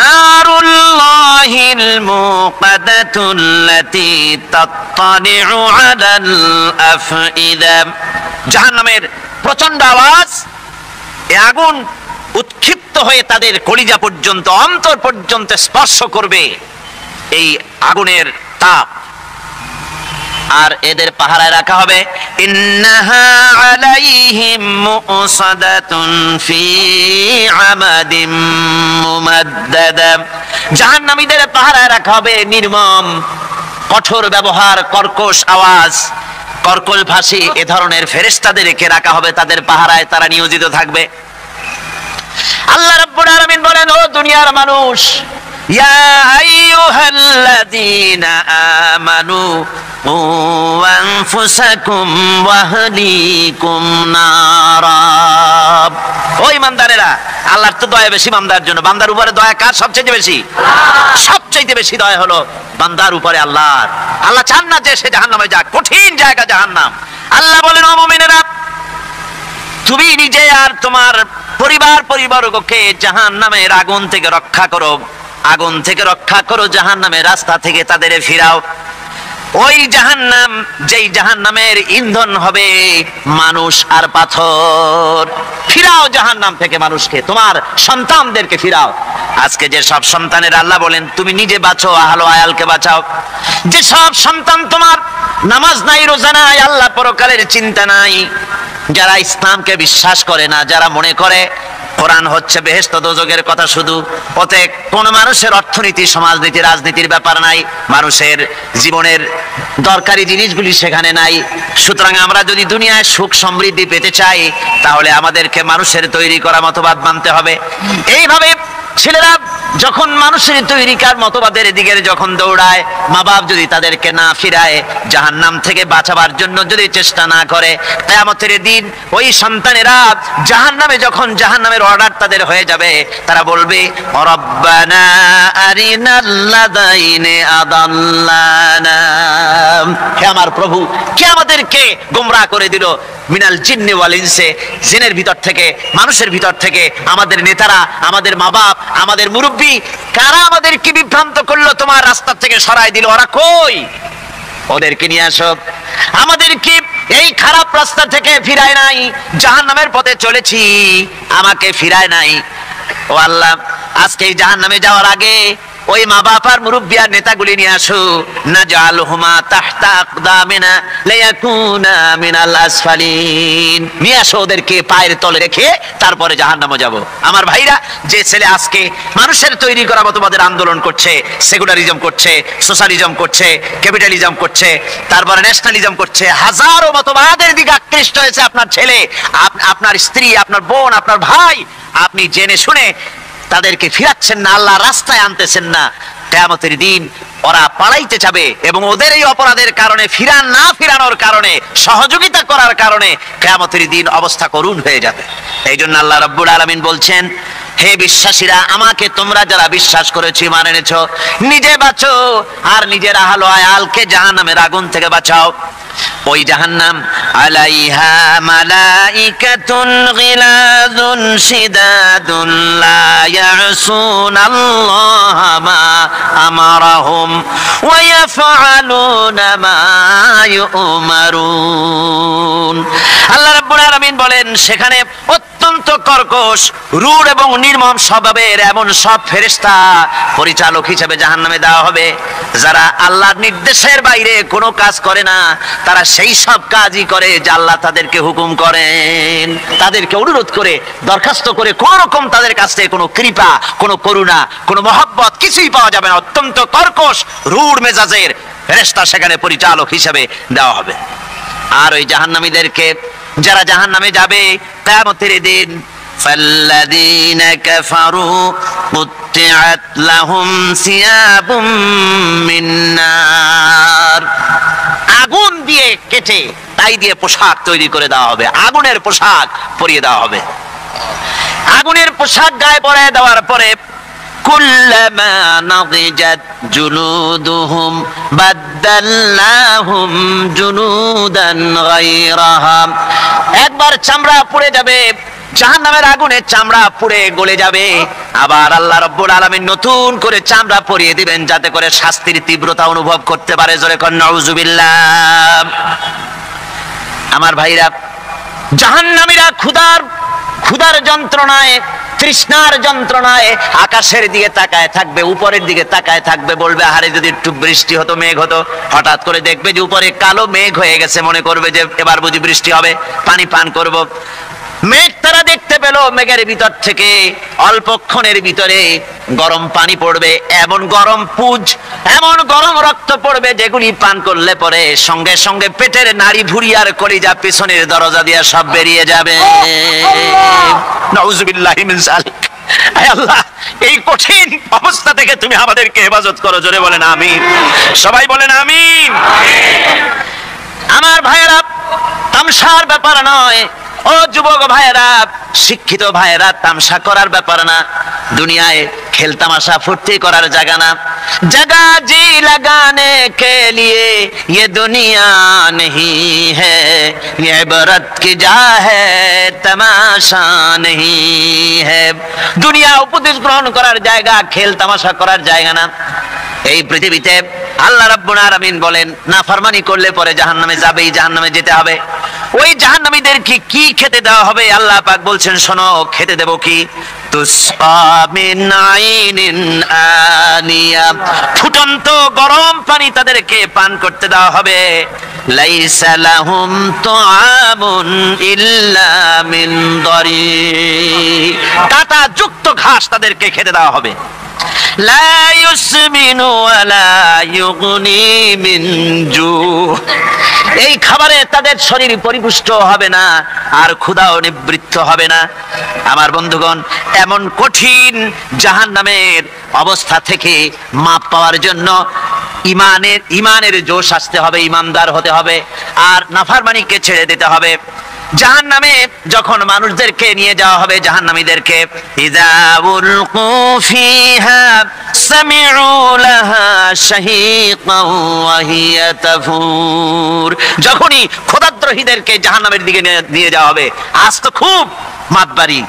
নারুল্লাহিল মুকাদাতুল্লাতী তাত্তালিউ আলাল আফইদা, জাহান্নামের প্রচন্ড আওয়াজ, এই আগুন উৎক্ষিপ্ত হয়ে তাদের কলিজা পর্যন্ত, অন্তর পর্যন্ত স্পর্শ করবে এই আগুনের তাপ। আর এদের পাহারায় রাখা হবে, ইন্নাহা আলাইহিম মুসাদাতুন ফি আমাদিম মুমাদ্দাদা, জাহান্নামীদের পাহারায় রাখা হবে নির্মম, কঠোর ব্যবহার, কর্কশ আওয়াজ, কর্কশ ভাষী এ ধরনের ফেরেশতাদেরকে রাখা হবে তাদের পাহারায়, তারা নিয়োজিত থাকবে। আল্লাহ রাব্বুল আলামিন বলেন, ও দুনিয়ার মানুষ, ইয়া আইয়ুহাল্লাযীনা আমানু কু আনফুসাকুম ওয়া আহলিকুম নারা। ও ঈমানদারেরা, আল্লাহর তো দয়া বেশি বান্দার জন্য। বান্দার উপরে দয়া কার সবচেয়ে বেশি? সবচেয়ে বেশি দয়া হলো বান্দার উপরে আল্লাহর। আল্লাহ চান না যে সে জাহান্নামে যাক, কঠিন জায়গা জাহান্নাম। আল্লাহ বলেন, ও মুমিনেরা, তুমি নিজে আর তোমার পরিবারবর্গকে জাহান্নামের আগুন থেকে রক্ষা করো, আগুন থেকে রক্ষা করো, জাহান্নামের রাস্তা থেকে তাদের ফিরাও। ওই জাহান্নাম, যেই জাহান্নামের ইন্ধন হবে মানুষ আর পাথর, ফিরাও জাহান্নাম থেকে মানুষকে, তোমার সন্তানদেরকে ফিরাও। আজকে যে সব সন্তানের আল্লাহ বলেন তুমি নিজে বাঁচো, আহলো আয়ালকে বাঁচাও। যে সব সন্তান তোমার নামাজ নাই, রোজা নাই, আল্লাহ পরকালের চিন্তা নাই, যারা ইসলামকে বিশ্বাস করে না, যারা মনে করে কোরআন হচ্ছে বেহেশত দোজখের কথা শুধু, ওতে কোন মানুষের অর্থনীতি, সমাজনীতি, রাজনীতির ব্যাপার নাই, মানুষের জীবনের দরকারি জিনিসগুলি সেখানে নাই। সুতরাং আমরা যদি দুনিয়ায় সুখ সমৃদ্ধি পেতে চাই, তাহলে আমাদেরকে মানুষের তৈরি করা মতবাদ মানতে হবে। এইভাবে ছেলেরা যখন মানুষের তৈরিকার মতবাদের দিকে যখন দৌড়ায়, মা বাপ যদি তাদেরকে না ফিরায়, জাহান্নাম থেকে বাঁচাবার জন্য যদি চেষ্টা না করে, কিয়ামতের দিন ওই সন্তানেরা জাহান্নামে, যখন জাহান্নামের অর্ডার তাদের হয়ে যাবে, তারা বলবে, রব্বানা আরিনাল্লাযাইনি আদাল্লানা, হে আমার প্রভু, কে আমাদেরকে গোমরাহ করে দিল, মিনাল জিন্নি ওয়াল ইনসি, জিনের ভিতর থেকে, মানুষের ভিতর থেকে, আমাদের নেতারা, আমাদের মা বাপ, আমাদের মুরব্বী, কারা আমাদেরকে বিভ্রান্ত করলো, তোমার রাস্তা থেকে সরাই দিল, ওরা কই? ওদেরকে নিয়ে আসো। আমাদেরকে এই খারাপ রাস্তা থেকে ফিরায় নাই, জাহান্নামের পথে চলেছি, আমাকে ফিরায় নাই। ও আল্লাহ, আজকে এই জাহান্নামে যাওয়ার আগে ওই মা বাপ আর মুরব্বী আর নেতাগুলি নিয়ে আসো, নাজআলহুমা তাহতা আকদামিনা লিয়াকুনা মিনাল আসফালিন, নিয়ে আসো ওদেরকে পায়ের তলে রেখে তারপরে জাহান্নামে যাব। আমার ভাইরা, যে ছেলে আজকে মানুষের তৈরি করা মতবাদের আন্দোলন করছে, সেকুলারিজম করছে, সোশ্যালিজম করছে, ক্যাপিটালিজম করছে, তারপরে ন্যাশনালিজম করছে, হাজারো মতবাদের দিকে আকৃষ্ট হয়েছে আপনার ছেলে, আপনার স্ত্রী, আপনার বোন, আপনার ভাই, আপনি জেনে শুনে তাদেরকে ফিরাচ্ছেন না, আল্লাহ রাস্তায় আনতেছেন না, কিয়ামতের দিন ওরা পালাইতে যাবে এবং ওদের এই অপরাধের কারণে, ফিরানোর কারণে, সহযোগিতা করার কারণে কিয়ামতের দিন অবস্থা করুণ হয়ে যাবে। এই জন্য আল্লাহ রাব্বুল আলামিন বলছেন, হে বিশ্বাসীরা, আমাকে তোমরা যারা বিশ্বাস করেছো, ঈমান এনেছো, নিজে বাঁচো আর নিজের আহলো আয়ালকে জাহান্নামের আগুন থেকে বাঁচাও। ওই জাহান্নাম আলাইহা মালাইকাতুন গিলাযুন শিদাদুন লা ইয়াসুনাল্লাহা মা আমারাহুম ওয়া ইয়াফআলুনা মা ইউমারুন। আল্লাহ রাব্বুল আলামিন বলেন সেখানে অত্যন্ত কর্কশ, রূঢ় এবং নির্মম স্বভাবের এমন সব ফেরেশতা পরিচালক হিসেবে জাহান্নামে দেওয়া হবে, যারা আল্লাহর নির্দেশের বাইরে কোনো কাজ করে না। তারা সেই সব কাজই করে যা আল্লাহ তাদেরকে হুকুম করেন। তাদেরকে অনুরোধ করে, দরখাস্ত করে কোন রকম তাদের কাছ থেকে কোনো কৃপা, কোনো করুণা, কোনো মহব্বত কিছুই পাওয়া যাবে না। অত্যন্ত কর্কশ, রূঢ় মেজাজের ফেরেশতা সেখানে পরিচালক হিসেবে দেওয়া হবে। আর ওই জাহান্নামীদেরকে, যারা জাহান্নামে যাবে কিয়ামতের দিন, فالذين كفروا قطعت لهم ثياب من نار, আগুন দিয়ে কেটে তাই দিয়ে পোশাক তৈরি করে দেওয়া হবে, আগুনের পোশাক পরিয়ে দেওয়া হবে। আগুনের পোশাক গায়ে পরিয়ে দেওয়ার পরে কুল্লামা নাদিজাত জুলুদুহুম বাদদালনাহুম জুলুদান গায়রাহা, একবার চামড়া পুড়ে যাবে, জাহান্নামের আগুনে চামড়া পুড়ে গলে যাবে, আবার আল্লাহ রাব্বুল আলামিন নতুন করে চামড়া পরিয়ে দিবেন যাতে করে শাস্তির তীব্রতা অনুভব করতে পারে। জোরে কোন নাউজুবিল্লাহ। আমার ভাইরা, জাহান্নামীরা ক্ষুধার যন্ত্রণায়, তৃষ্ণার যন্ত্রণায় আকাশের দিকে তাকায় থাকবে, উপরের দিকে তাকায় থাকবে, বলবে আরে যদি একটু বৃষ্টি হতো, মেঘ হতো। হঠাৎ করে দেখবে যে উপরে কালো মেঘ হয়ে গেছে, মনে করবে যে এবার বুঝি বৃষ্টি হবে, পানি পান করব। মেঘ তারা দেখতে পেল, মেঘের ভিতর থেকে অল্পক্ষণের ভিতরে গরম পানি পড়বে, এমন গরম পুজ, এমন গরম রক্ত পড়বে যেগুলি পান করলে পরে সঙ্গে সঙ্গে পেটের নাড়ি ভুঁড়ি আর কলিজা পিছনের দরজা দিয়ে সব বেরিয়ে যাবে। নাউজুবিল্লাহি মিন যালিক। আয় আল্লাহ, এই কঠিন অবস্থা থেকে তুমি আমাদেরকে হেফাজত করো। জোরে বলেন আমিন। সবাই বলেন আমিন। আমার ভাইয়েরা, তামসার ব্যাপার নয়। ও যুবক ভাইয়েরা, শিক্ষিত ভাইয়েরা, তামসা করার ব্যাপার না। দুনিয়ায় খেল তামাশা ফুর্তি করার জায়গা না। जगह जी लगाने के लिए ये दुनिया नहीं है, ये इबरत की जा है तमाशा नहीं है। দুনিয়া উপদেশ গ্রহণ করার জায়গা, খেল তামাশা করার জায়গা না। এই পৃথিবীতে আল্লাহ রাব্বুল আলামিন বলেন নাফরমানি করলে পরে জাহান্নামে যাবেই, জাহান্নামে যেতে হবে। ওই জাহান্নামীদের কি খেতে দেওয়া হবে? আল্লাহ পাক বলছেন শোনো, খেতে দেব কি? তুসকা মিন আইনিন আনিয়া, ফুটন্ত গরম পানি তাদেরকে পান করতে দেওয়া হবে। লাইসা লাহুম তুআমুন ইল্লা মিন দারি, কাঁটা যুক্ত ঘাস তাদেরকে খেতে দেওয়া হবে। লা ইউসমিনু ওয়ালা ইউগনি মিন জু, এই খাবারে তাদের শরীর পরিপুষ্ট হবে না আর ক্ষুধাও নিবৃত্ত হবে না। আমার বন্ধুগণ, এমন কঠিন জাহান্নামের অবস্থা থেকে মাপ পাওয়ার জন্য ইমানের জোশ আসতে হবে, ইমানদার হতে হবে, আর নাফরমানিকে ছেড়ে দিতে হবে। জাহান্নামে যখন মানুষদেরকে নিয়ে যাওয়া হবে, জাহান্নামীদেরকে, ইযা উলকু ফিহা সামিউ লাহা শাহীকান ওয়া হিয়া তাফুর, যখনই খোদাদ্রোহীদেরকে জাহান্নামের দিকে নিয়ে যাওয়া হবে, আজ তো খুব মাতবাড়ি,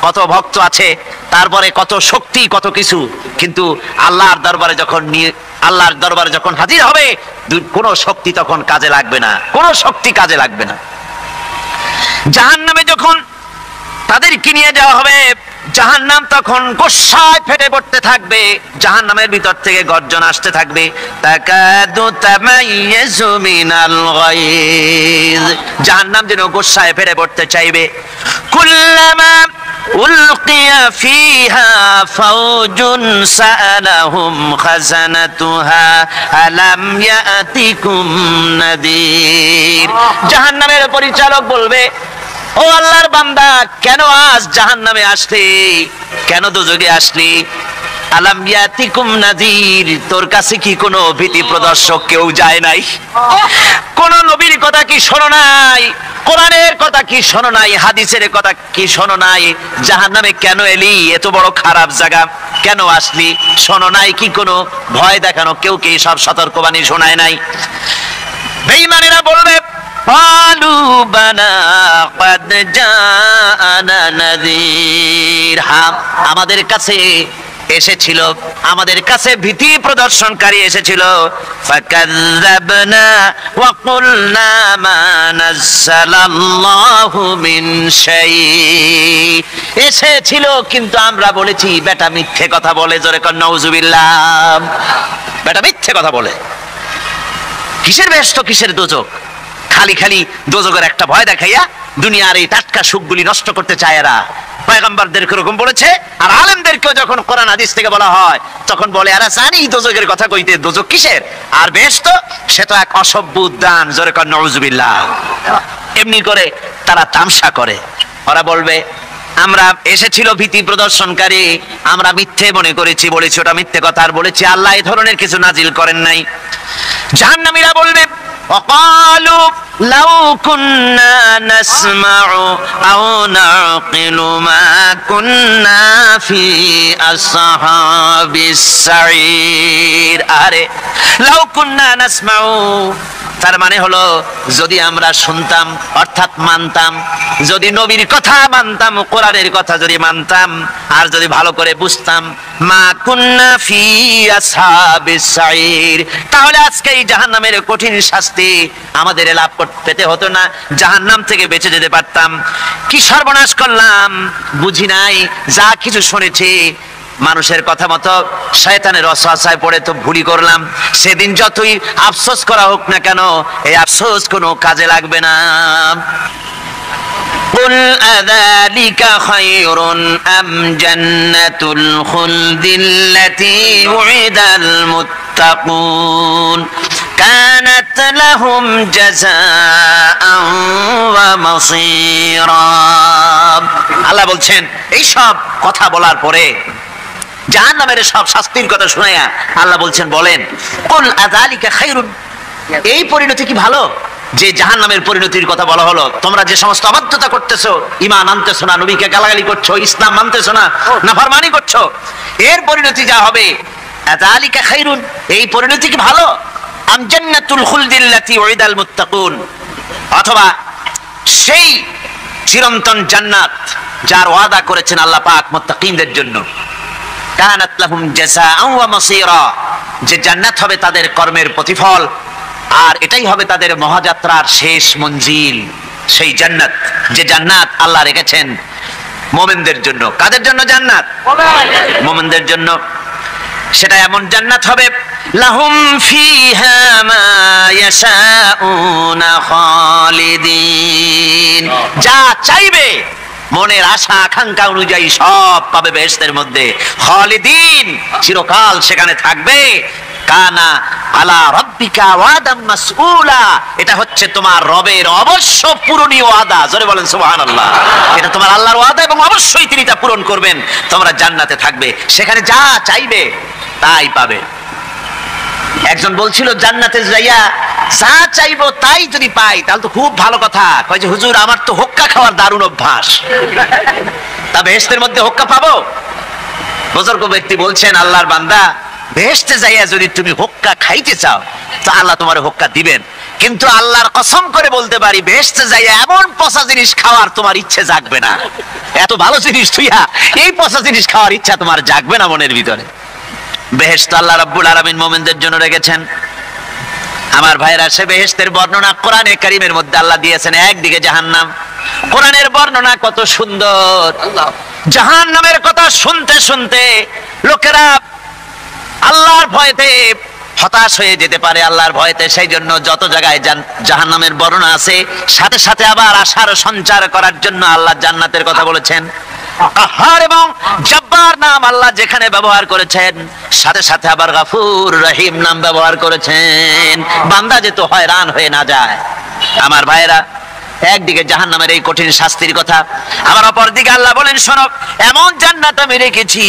কত ভক্ত আছে, তারপরে কত শক্তি, কত কিছু, কিন্তু আল্লাহর দরবারে যখন হাজির হবে, কোনো শক্তি তখন কাজে লাগবে না, কোনো শক্তি কাজে লাগবে না। জাহান্নামে যখন তাদেরকে নিয়ে যাওয়া হবে, জাহান্নাম তখন গোসায় ফেটে পড়তে থাকবে, জাহান্নামের ভিতর থেকে গর্জন আসতে থাকবে, তাকাদু তামাইয়াজু মিনাল গায়জ, জাহান্নাম যেন গোসায় ফেটে পড়তে চাইবে। কুল্লামা উলকিয়া ফিহা ফাওজুন সাআলাহুম খাজানাতুহা আলাম ইয়াতিকুম নাদির, জাহান্নামের পরিচালক বলবে, ও আল্লাহর বান্দা, কেন আজ জাহান্নামে আসলি, কেন দোজখে আসলি? আলাম ইয়াতিকুম নাদির, তোর কাছে কি কোনো ভীতি প্রদর্শক কেউ যায় নাই? কোন নবীর কথা কি শোনো নাই? কোরআনের কথা কি শোনো নাই? হাদিসের কথা কি শোনো নাই? জাহান্নামে কেন এলি? এত বড় খারাপ জায়গা কেন আসলি? শোনো নাই কি? কোনো ভয় দেখানো কেউ কি সব সতর্কবাণী শোনায় নাই? বেঈমানেরা বলবে, قالوا بلى قد جاءنا نذير। হ্যাঁ, আমাদের কাছে এসেছিল, আমাদের কাছে ভীতি প্রদর্শনকারী এসেছিল। ফাকাযাবনা ওয়া কুলনা মা নাযালাল্লাহু মিন শাই। এসেছিল কিন্তু আমরা বলেছি বেটা মিথ্যে কথা বলে। জোরে কর নাউজুবিল্লাহ। বেটা মিথ্যে কথা বলে। কিসের বেহেশত কিসের দোজখ? খালি খালি দোজখের একটা ভয় দেখাইয়া দুনিয়ার এই টাটকা সুখগুলি নষ্ট করতে চায় এরা। পয়গম্বরদেরকে এরকম বলেছে, আর আলেমদেরকেও যখন কোরআন হাদিস থেকে বলা হয় তখন বলে এরা জানি দোজখের কথা কইতে। দোজখ কিসের? আর বেহেশত সে তো এক অসভ্য উদ্যান। জোরে কর নাউজুবিল্লাহ। এমনি করে তারা তামসা করে। ওরা বলবে আমরা এসেছিল ভীতি প্রদর্শনকারী, আমরা মিথ্যে মনে করেছি, বলেছি ওটা মিথ্যে কথা, আর বলেছি আল্লাহ এই ধরনের কিছু নাজিল করেন নাই। জাহান্নামীরা বলবে وقالوا لو كنا نسمع أو نعقل ما كنا في أصحاب السعير। আরে لو كنا نسمع, তার মানে হলো যদি আমরা শুনতাম অর্থাৎ মানতাম, যদি নবীর কথা মানতাম, কোরআনের কথা যদি মানতাম, আর যদি ভালো করে বুঝতাম, মা কুন্না ফি আসহাবিস সাইর, তাহলে আজকে এই জাহান্নামের কঠিন শাস্তি আমাদের লাভ পেতে হতো না, জাহান্নাম থেকে বেঁচে যেতে পারতাম। কি সর্বনাশ করলাম বুঝি নাই, যা কিছু শুনেছি মানুষের কথা মতো শয়তানের ওয়াসওয়াসায় পড়ে তো ভুলই করলাম। সেদিন যতই আফসোস করা হোক না কেন, এই আফসোস কোনো কাজে লাগবে না। قل أذلك خير أم جنة الخلد التي وعد المتقون كانت لهم جزاء ومصيرا। আল্লাহ বলছেন এই সব কথা বলার পরে, জাহান্নামের সব শাস্তির কথা শুনাইয়া আল্লাহ বলছেন বলেন, কুল আযালিকা খায়রুন, এই পরিণতি কি ভালো যে জাহান্নামের পরিণতির কথা বলা হলো? তোমরা যে সমস্ত অবাধ্যতা করতেছো, ঈমান আনতেছো না, নবীকে গালাগালি করছো, ইসলাম মানতেছো না, নাফরমানি করছো, এর পরিণতি যা হবে, আযালিকা খায়রুন, এই পরিণতি কি ভালো? আম জান্নাতুল খুলদিল্লাতী উইদাল মুত্তাকুন, অথবা সেই চিরন্তন জান্নাত যার ওয়াদা করেছেন আল্লাহ পাক মুত্তাকিনদের জন্য। কানাত লাহুম জাযাআন ওয়া মাসীরা, যে জান্নাত হবে তাদের কর্মের প্রতিফল, আর এটাই হবে তাদের মহাযাত্রার শেষ মঞ্জিল। সেই জান্নাত, যে জান্নাত আল্লাহ রেখেছেন মুমিনদের জন্য। কাদের জন্য জান্নাত? মুমিনদের জন্য। সেটা এমন জান্নাত হবে, লাহুম ফিহা মা ইয়াশাউনা খালিদিন, যা চাইবে মনের আশা আকাঙ্ক্ষা অনুযায়ী সব পাবে বেহেশতের মধ্যে। খালিদিন, চিরকাল সেখানে থাকবে। কানা আলা রাব্বিকা ওয়াদাম মাসউলা, এটা হচ্ছে তোমার রবের অবশ্য পূরণীয় ওয়াদা। জোরে বলেন সুবহানাল্লাহ। এটা তোমার আল্লাহর ওয়াদা এবং অবশ্যই তিনি তা পূরণ করবেন। তোমরা জান্নাতে থাকবে, সেখানে যা চাইবে তাই পাবে। একজন বলছিল জান্নাতে যাইয়া যা চাইবো তাই যদি পাই তাহলে তো খুব ভালো কথা। কয় যে হুজুর আমার তো হোক্কা খাওয়ার দারুণ অভ্যাস, তা বেহেশতের মধ্যে হোক্কা পাবো? বুজুর্গ ব্যক্তি বলছেন আল্লাহর বান্দা, বেহেশতে যাইয়া যদি তুমি হোক্কা খাইতে চাও তো আল্লাহ তোমার হোক্কা দিবেন, কিন্তু আল্লাহর কসম করে বলতে পারি বেহেশতে যাইয়া এমন পচা জিনিস খাওয়ার তোমার ইচ্ছে জাগবে না। এত ভালো জিনিস তুইয়া এই পচা জিনিস খাওয়ার ইচ্ছা তোমার জাগবে না মনের ভিতরে। বেহেশত আল্লাহ রাব্বুল আলামিন মুমিনদের জন্য রেখেছেন। আমার ভাইরা, সে বেহেশতের বর্ণনা কোরআনে কারীমের মধ্যে আল্লাহ দিয়েছেন। একদিকে জাহান্নাম, কোরআনের বর্ণনা কত সুন্দর। জাহান্নামের কথা শুনতে শুনতে লোকেরা আল্লাহর ভয়তে হতাশ হয়ে যেতে পারে, আল্লাহর ভয়তে। সেই জন্য যত জায়গায় জাহান্নামের বর্ণনা আছে, সাথে সাথে আবার আশার সঞ্চার করার জন্য আল্লাহ জান্নাতের কথা বলেছেন। কাহার এবং জব্বার নাম আল্লাহ যেখানে ব্যবহার করেছেন, সাথে সাথে আবার গাফুর রহিম নাম ব্যবহার করেছেন, বান্দা যেহেতু হয়রান হয়ে না যায়। আমার ভাইরা, একদিকে জাহান্নামের এই কঠিন শাস্তির কথা, আবার অপরদিকে আল্লাহ বলেন শোনো, এমন জান্নাত আমি রেখেছি,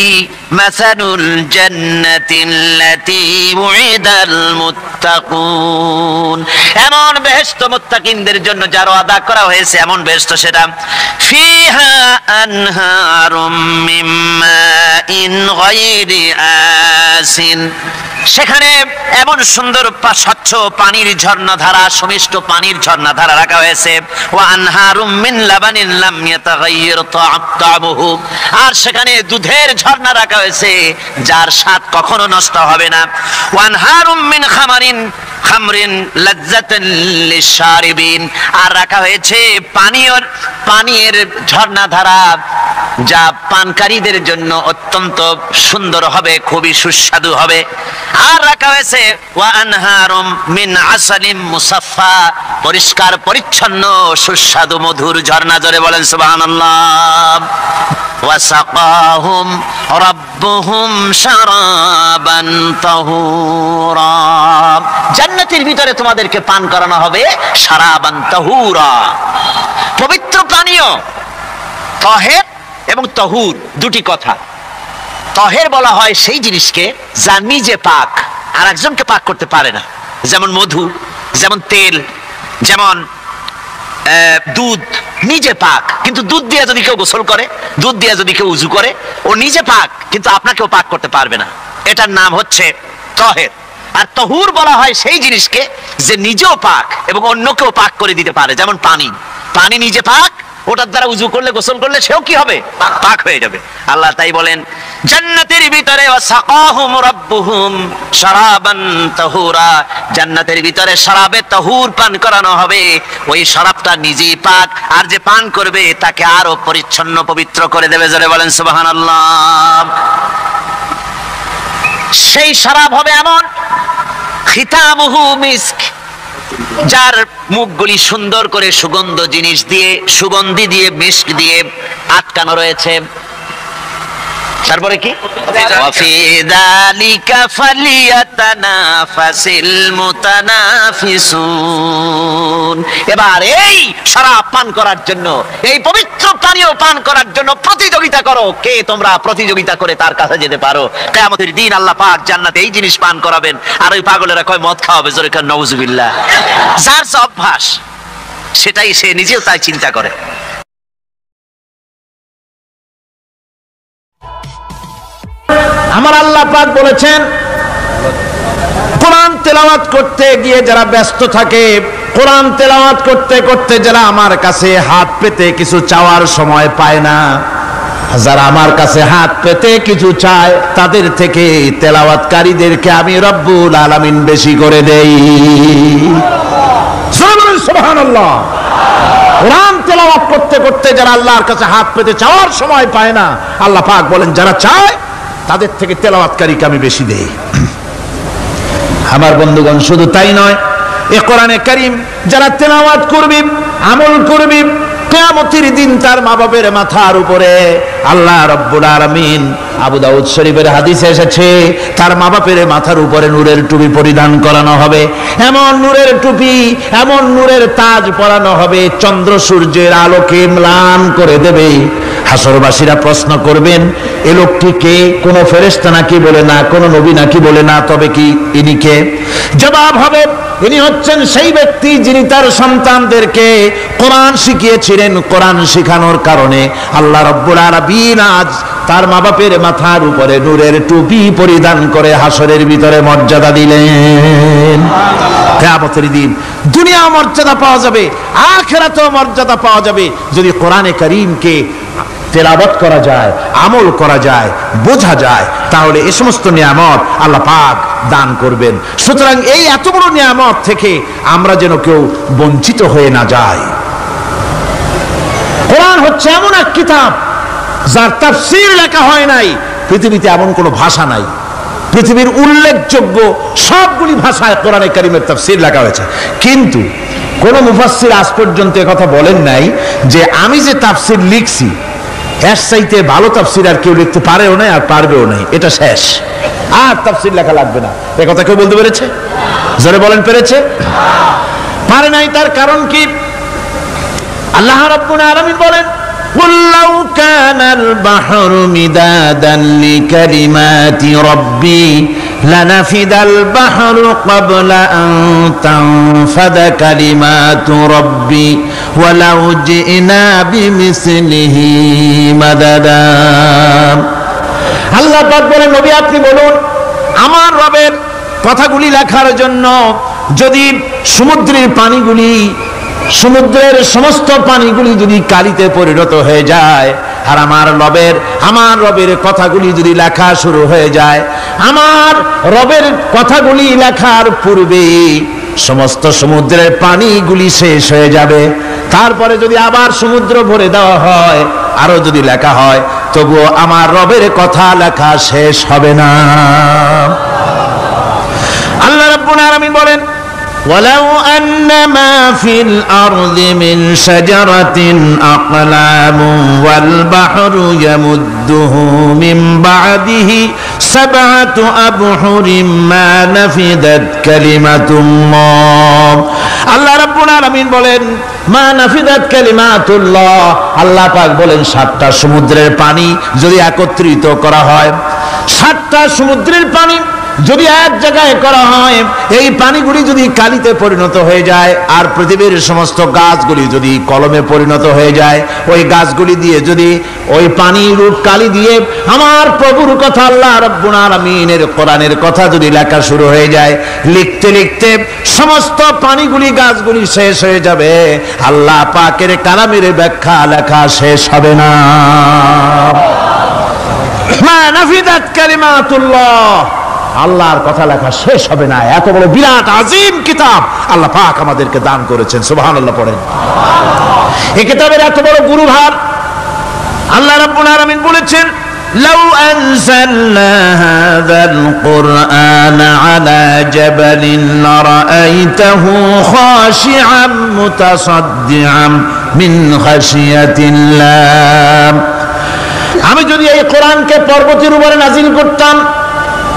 মাসানুল জান্নাতিল্লাতী উইদাল মুত্তাকুন, এমন বেহেশত মুত্তাকিনদের জন্য যার ওয়াদা করা হয়েছে এমন বেহেশত সেটা, ফিহা আনহারুম মিন মাইন গায়রি আসিন, সেখানে এমন সুন্দর স্বচ্ছ পানির ঝর্ণাধারা, সুমিষ্ট পানির ঝর্ণাধারা রাখা হয়েছে, ওয়া আনহারুম মিন লাবানিন লাম ইয়াতাগায়্যার তা'আমুহু, আর সেখানে দুধের ঝর্ণা রাখা হয়েছে যার স্বাদ কখনো নষ্ট হবে না, ওয়া আনহারুম মিন খামরিন লাজ্জাতান লিশারিবিন, আর রাখা হয়েছে পানীয়ের ঝর্ণাধারা যা পানকারীদের জন্য অত্যন্ত সুন্দর হবে, খুবই সুস্বাদু হবে, আর রাখা হয়েছে ওয়া আনহারুম মিন আসালিম মুসাফফা, পরিষ্কার পরিচ্ছন্ন সুস্বাদু মধুর ঝর্ণা। জোরে বলেন সুবহানাল্লাহ। ওয়া সাকাহুম রাব্বুহুম শারাবান তাহুরা, জান্নাতের ভিতরে তোমাদেরকে পান করানো হবে শারাবান তাহুরা, পবিত্র পানীয়। তাহের এবং তাহুর দুটি কথা। তাহের বলা হয় সেই জিনিসকে যা নিজে পাক আর একজনকে পাক করতে পারে না, যেমন মধু, যেমন তেল, যেমন দুধ নিজে পাক, কিন্তু দুধ দিয়ে যদি কেউ গোসল করে, দুধ দিয়ে যদি কেউ উযু করে, ও নিজে পাক কিন্তু আপনাকেও পাক করতে পারবে না, এটার নাম হচ্ছে তাহের। আর তাহুর বলা হয় সেই জিনিসকে যে নিজেও পাক এবং অন্যকেও পাক করে দিতে পারে, যেমন পানি নিজে পাক, ওটার দ্বারা উযু করলে, গোসল করলে সেও কি হবে? পাক হয়ে যাবে। আল্লাহ তাই বলেন জান্নাতের ভিতরে ওয়াসাকাহুম রাব্বুহুম শারাবান তাহুরা, জান্নাতের ভিতরে শরাবে তাহুর পান করানো হবে, ওই শরাবটা নিজেই পাক, আর যে পান করবে তাকে আরো পরিচ্ছন্ন পবিত্র করে দেবে। জোরে বলেন সুবহানাল্লাহ। সেই শরাব হবে এমন, খিতামুহু মিস্ক, যার মুখগুলি সুন্দর করে সুগন্ধি দিয়ে মিস্ক দিয়ে আটকানো রয়েছে। তারপরে কি? ওয়াফি যালিকা ফালিয়াতানাফাসিল মুতানাফিসুন, এবার এই শরাব পান করার জন্য, এই পবিত্র পানীয় পান করার জন্য প্রতিযোগিতা করো, কে তোমরা প্রতিযোগিতা করে তার কাছে যেতে পারো। কিয়ামতের দিন আল্লাহ পাক জান্নাতে এই জিনিস পান করাবেন, আর ওই পাগলেরা কয় মদ খাওয়াবে, জোরে কান নাউযুবিল্লাহ। যার যে অভ্যাস সেটাই সে নিজেও তাই চিন্তা করে। আমার আল্লাহ পাক বলেছেন, কোরআন তেলাওয়াত করতে গিয়ে যারা ব্যস্ত থাকে, কোরআন তেলাওয়াত করতে করতে যারা আমার কাছে হাত পেতে কিছু চাওয়ার সময় পায় না, যারা আমার কাছে হাত পেতে কিছু চায়, তাদের থেকে তেলাওয়াতকারীদেরকে আমি রব্বুল আলামিন বেশি করে দেই। সুবহানাল্লাহ। কোরআন তেলাওয়াত করতে করতে যারা আল্লাহর কাছে হাত পেতে চাওয়ার সময় পায় না, আল্লাহ পাক বলেন যারা চায় তাদের থেকে তেলাওয়াতকারীকে আমি বেশি দেই। আমার বন্ধুগণ, শুধু তাই নয়, এ কোরআনে কারীম যারা তেলাওয়াত করবে, আমল করবে, কিয়ামতের দিন তার মা বাবার মাথার উপরে আল্লাহ রাব্বুল আলামিন, আবু দাউদ শরীফের হাদিসে এসেছে, তার মা বাপের মাথার উপরে নূরের টুপি পরিধান করানো হবে, এমন নূরের টুপি, এমন নূরের তাজ পরানো হবে, চন্দ্র সূর্যের আলোকে ম্লান করে দেবে। হাসরবাসীরা প্রশ্ন করবেন, এ লোকটি কে? কোন ফেরেশতা নাকি? বলে না। কোন নবী নাকি? বলে না। তবে কি ইনি কে? জবাব হবে, ইনি হচ্ছেন সেই ব্যক্তি যিনি তার সন্তানদেরকে কোরআন শিখিয়েছিলেন। কোরআন শিখানোর কারণে আল্লাহ রাব্বুল আলামিন আজ তার মা বাপের মাথার উপরে নূরের টুপি পরিধান করে হাসরের ভিতরে মর্যাদা দিলেন। কিয়ামতের দিন দুনিয়া মর্যাদা পাওয়া যাবে, আখিরাতেও মর্যাদা পাওয়া যাবে যদি কোরআনে কারীমকে তেলাওয়াত করা যায়, আমল করা যায়, বোঝা যায়, তাহলে এই সমস্ত নিয়ামত আল্লাহ পাক দান করবেন। সুতরাং এই এত বড় নিয়ামত থেকে আমরা যেন কেউ বঞ্চিত হয়ে না যাই। কোরআন হচ্ছে এমন এক কিতাব যার তাফসীর লেখা হয় নাই। পৃথিবীতে এমন কোনো ভাষা নাই, পৃথিবীর উল্লেখযোগ্য সবগুলি ভাষায় কোরআনে কারীমের তাফসীর লেখা হয়েছে, কিন্তু কোন মুফাসসির আজ পর্যন্ত কথা বলেন নাই যে আমি যে তাফসীর লিখছি এর চাইতে ভালো তাফসীর আর কেউ লিখতে পারেও নাই আর পারবেও নাই, এটা শেষ, আর তাফসীর লেখা লাগবে না। এ কথা কেউ বলতে পেরেছে? জোরে বলেন, পেরেছে? পারে নাই। তার কারণ কি? আল্লাহ রাব্বুল আলামিন বলেন قل لو كان البحر مدادا لكلمات ربي لنفد البحر قبل أن تنفد كلمات ربي ولو جئنا بمثله مددا আল্লাহ পাক বলেন নবী আপনি বলুন আমার রবের কথাগুলি লেখার জন্য যদি সমুদ্রের পানিগুলি সমুদ্রের সমস্ত পানিগুলি যদি কালিতে পরিণত হয়ে যায় আর আমার রবের কথাগুলি যদি লেখা শুরু হয়ে যায় আমার রবের কথাগুলি লেখার পূর্বে সমস্ত সমুদ্রের পানিগুলি শেষ হয়ে যাবে তারপরে যদি আবার সমুদ্র ভরে দেওয়া হয় আরো যদি লেখা হয় তবুও আমার রবের কথা লেখা শেষ হবে না আল্লাহ রাব্বুল আলামিন বলেন ولو أن ما في الأرض من شجرة أقلام والبحر يمده من بعده 7 أبحر ما نفدت كلمة الله আল্লাহ রাব্বুল আলামিন বলেন মা নাফিদাত কালিমাতুল্লাহ আল্লাহ পাক বলেন 7টা সমুদ্রের পানি যদি একত্রিত করা হয় 7টা সমুদ্রের পানি যদি এক জায়গায় করা হয় এই পানিগুলি যদি কালিতে পরিণত হয়ে যায় আর পৃথিবীর সমস্ত গাছগুলি যদি কলমে পরিণত হয়ে যায় ওই গাছগুলি দিয়ে যদি ওই পানি রূপ কালি দিয়ে আমার প্রভুর কথা আল্লাহ রাব্বুল আলামিনের কোরআনের কথা যদি লেখা শুরু হয়ে যায় লিখতে লিখতে সমস্ত পানিগুলি গাছগুলি শেষ হয়ে যাবে আল্লাহ পাকের কালামের ব্যাখ্যা লেখা শেষ হবে না মা নাফিদাত কালিমাতুল্লাহ আল্লাহর কথা লেখা শেষ হবে না এত বড় বিরাট আযীম কিতাব আল্লাহ পাক আমাদেরকে দান করেছেন সুবহানাল্লাহ পড়েন এই কিতাবের এত বড় গুরুভার আল্লাহ রাব্বুল আলামিন বলেছেন লাউ আনজালনা হাযাল কুরআনা আলা জাবালিন লারাআইতাহু খাশিআম মুতাসাদ্দিআম মিন খাশিয়াতিল্লাহ আমি যদি এই কোরআনকে পর্বতের উপরে নাযিল করতাম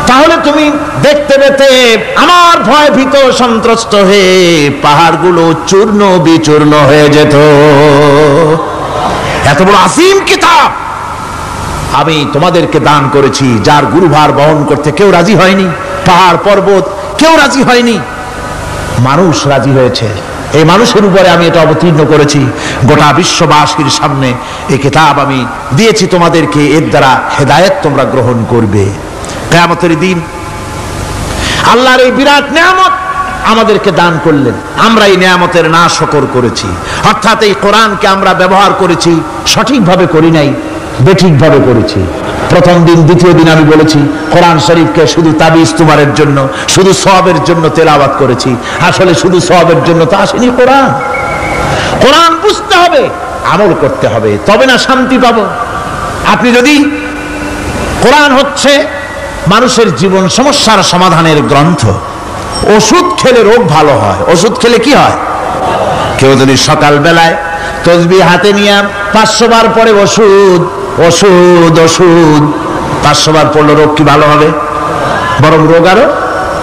তাহলে তুমি দেখতে পেতে আমার ভয় ভীত সন্ত্রস্ত হয়ে পাহাড়গুলো চূর্ণ বিচূর্ণ হয়ে যেত এত বড় আসীম কিতাব আমি তোমাদেরকে দান করেছি যার গুরুভার বহন করতে কেউ রাজি হয়নি পাহাড় পর্বত কেউ রাজি হয়নি মানুষ রাজি হয়েছে এই মানুষের উপরে আমি এটা অবতীর্ণ করেছি গোটা বিশ্ববাসীর সামনে এই কিতাব আমি দিয়েছি তোমাদেরকে এর দ্বারা হেদায়েত তোমরা গ্রহণ করবে কিয়ামতের দিন আল্লাহর এই বিরাট নিয়ামত আমাদেরকে দান করলেন আমরা এই নিয়ামতের নাশকর করেছি অর্থাৎ এই কোরআনকে আমরা ব্যবহার করেছি সঠিকভাবে করি নাই বেঠিকভাবে করেছি প্রথম দিন দ্বিতীয় দিন আমি বলেছি কোরআন শরীফকে শুধু তাবিজ তুমারের জন্য শুধু সওয়াবের জন্য তেলাওয়াত করেছি আসলে শুধু সওয়াবের জন্য তো আসেনি কোরআন বুঝতে হবে আমল করতে হবে তবে না শান্তি পাবো আপনি যদি কোরআন হচ্ছে মানুষের জীবন সমস্যার সমাধানের গ্রন্থ ওষুধ খেলে রোগ ভালো হয় ওষুধ খেলে কি হয় কেউ যদি সকাল বেলায় তসবিহ হাতে নিয়ে 500 বার পরে ওষুধ ওষুধ ওষুধ 500 বার পড়লে রোগ কি ভালো হবে বরং রোগ আরো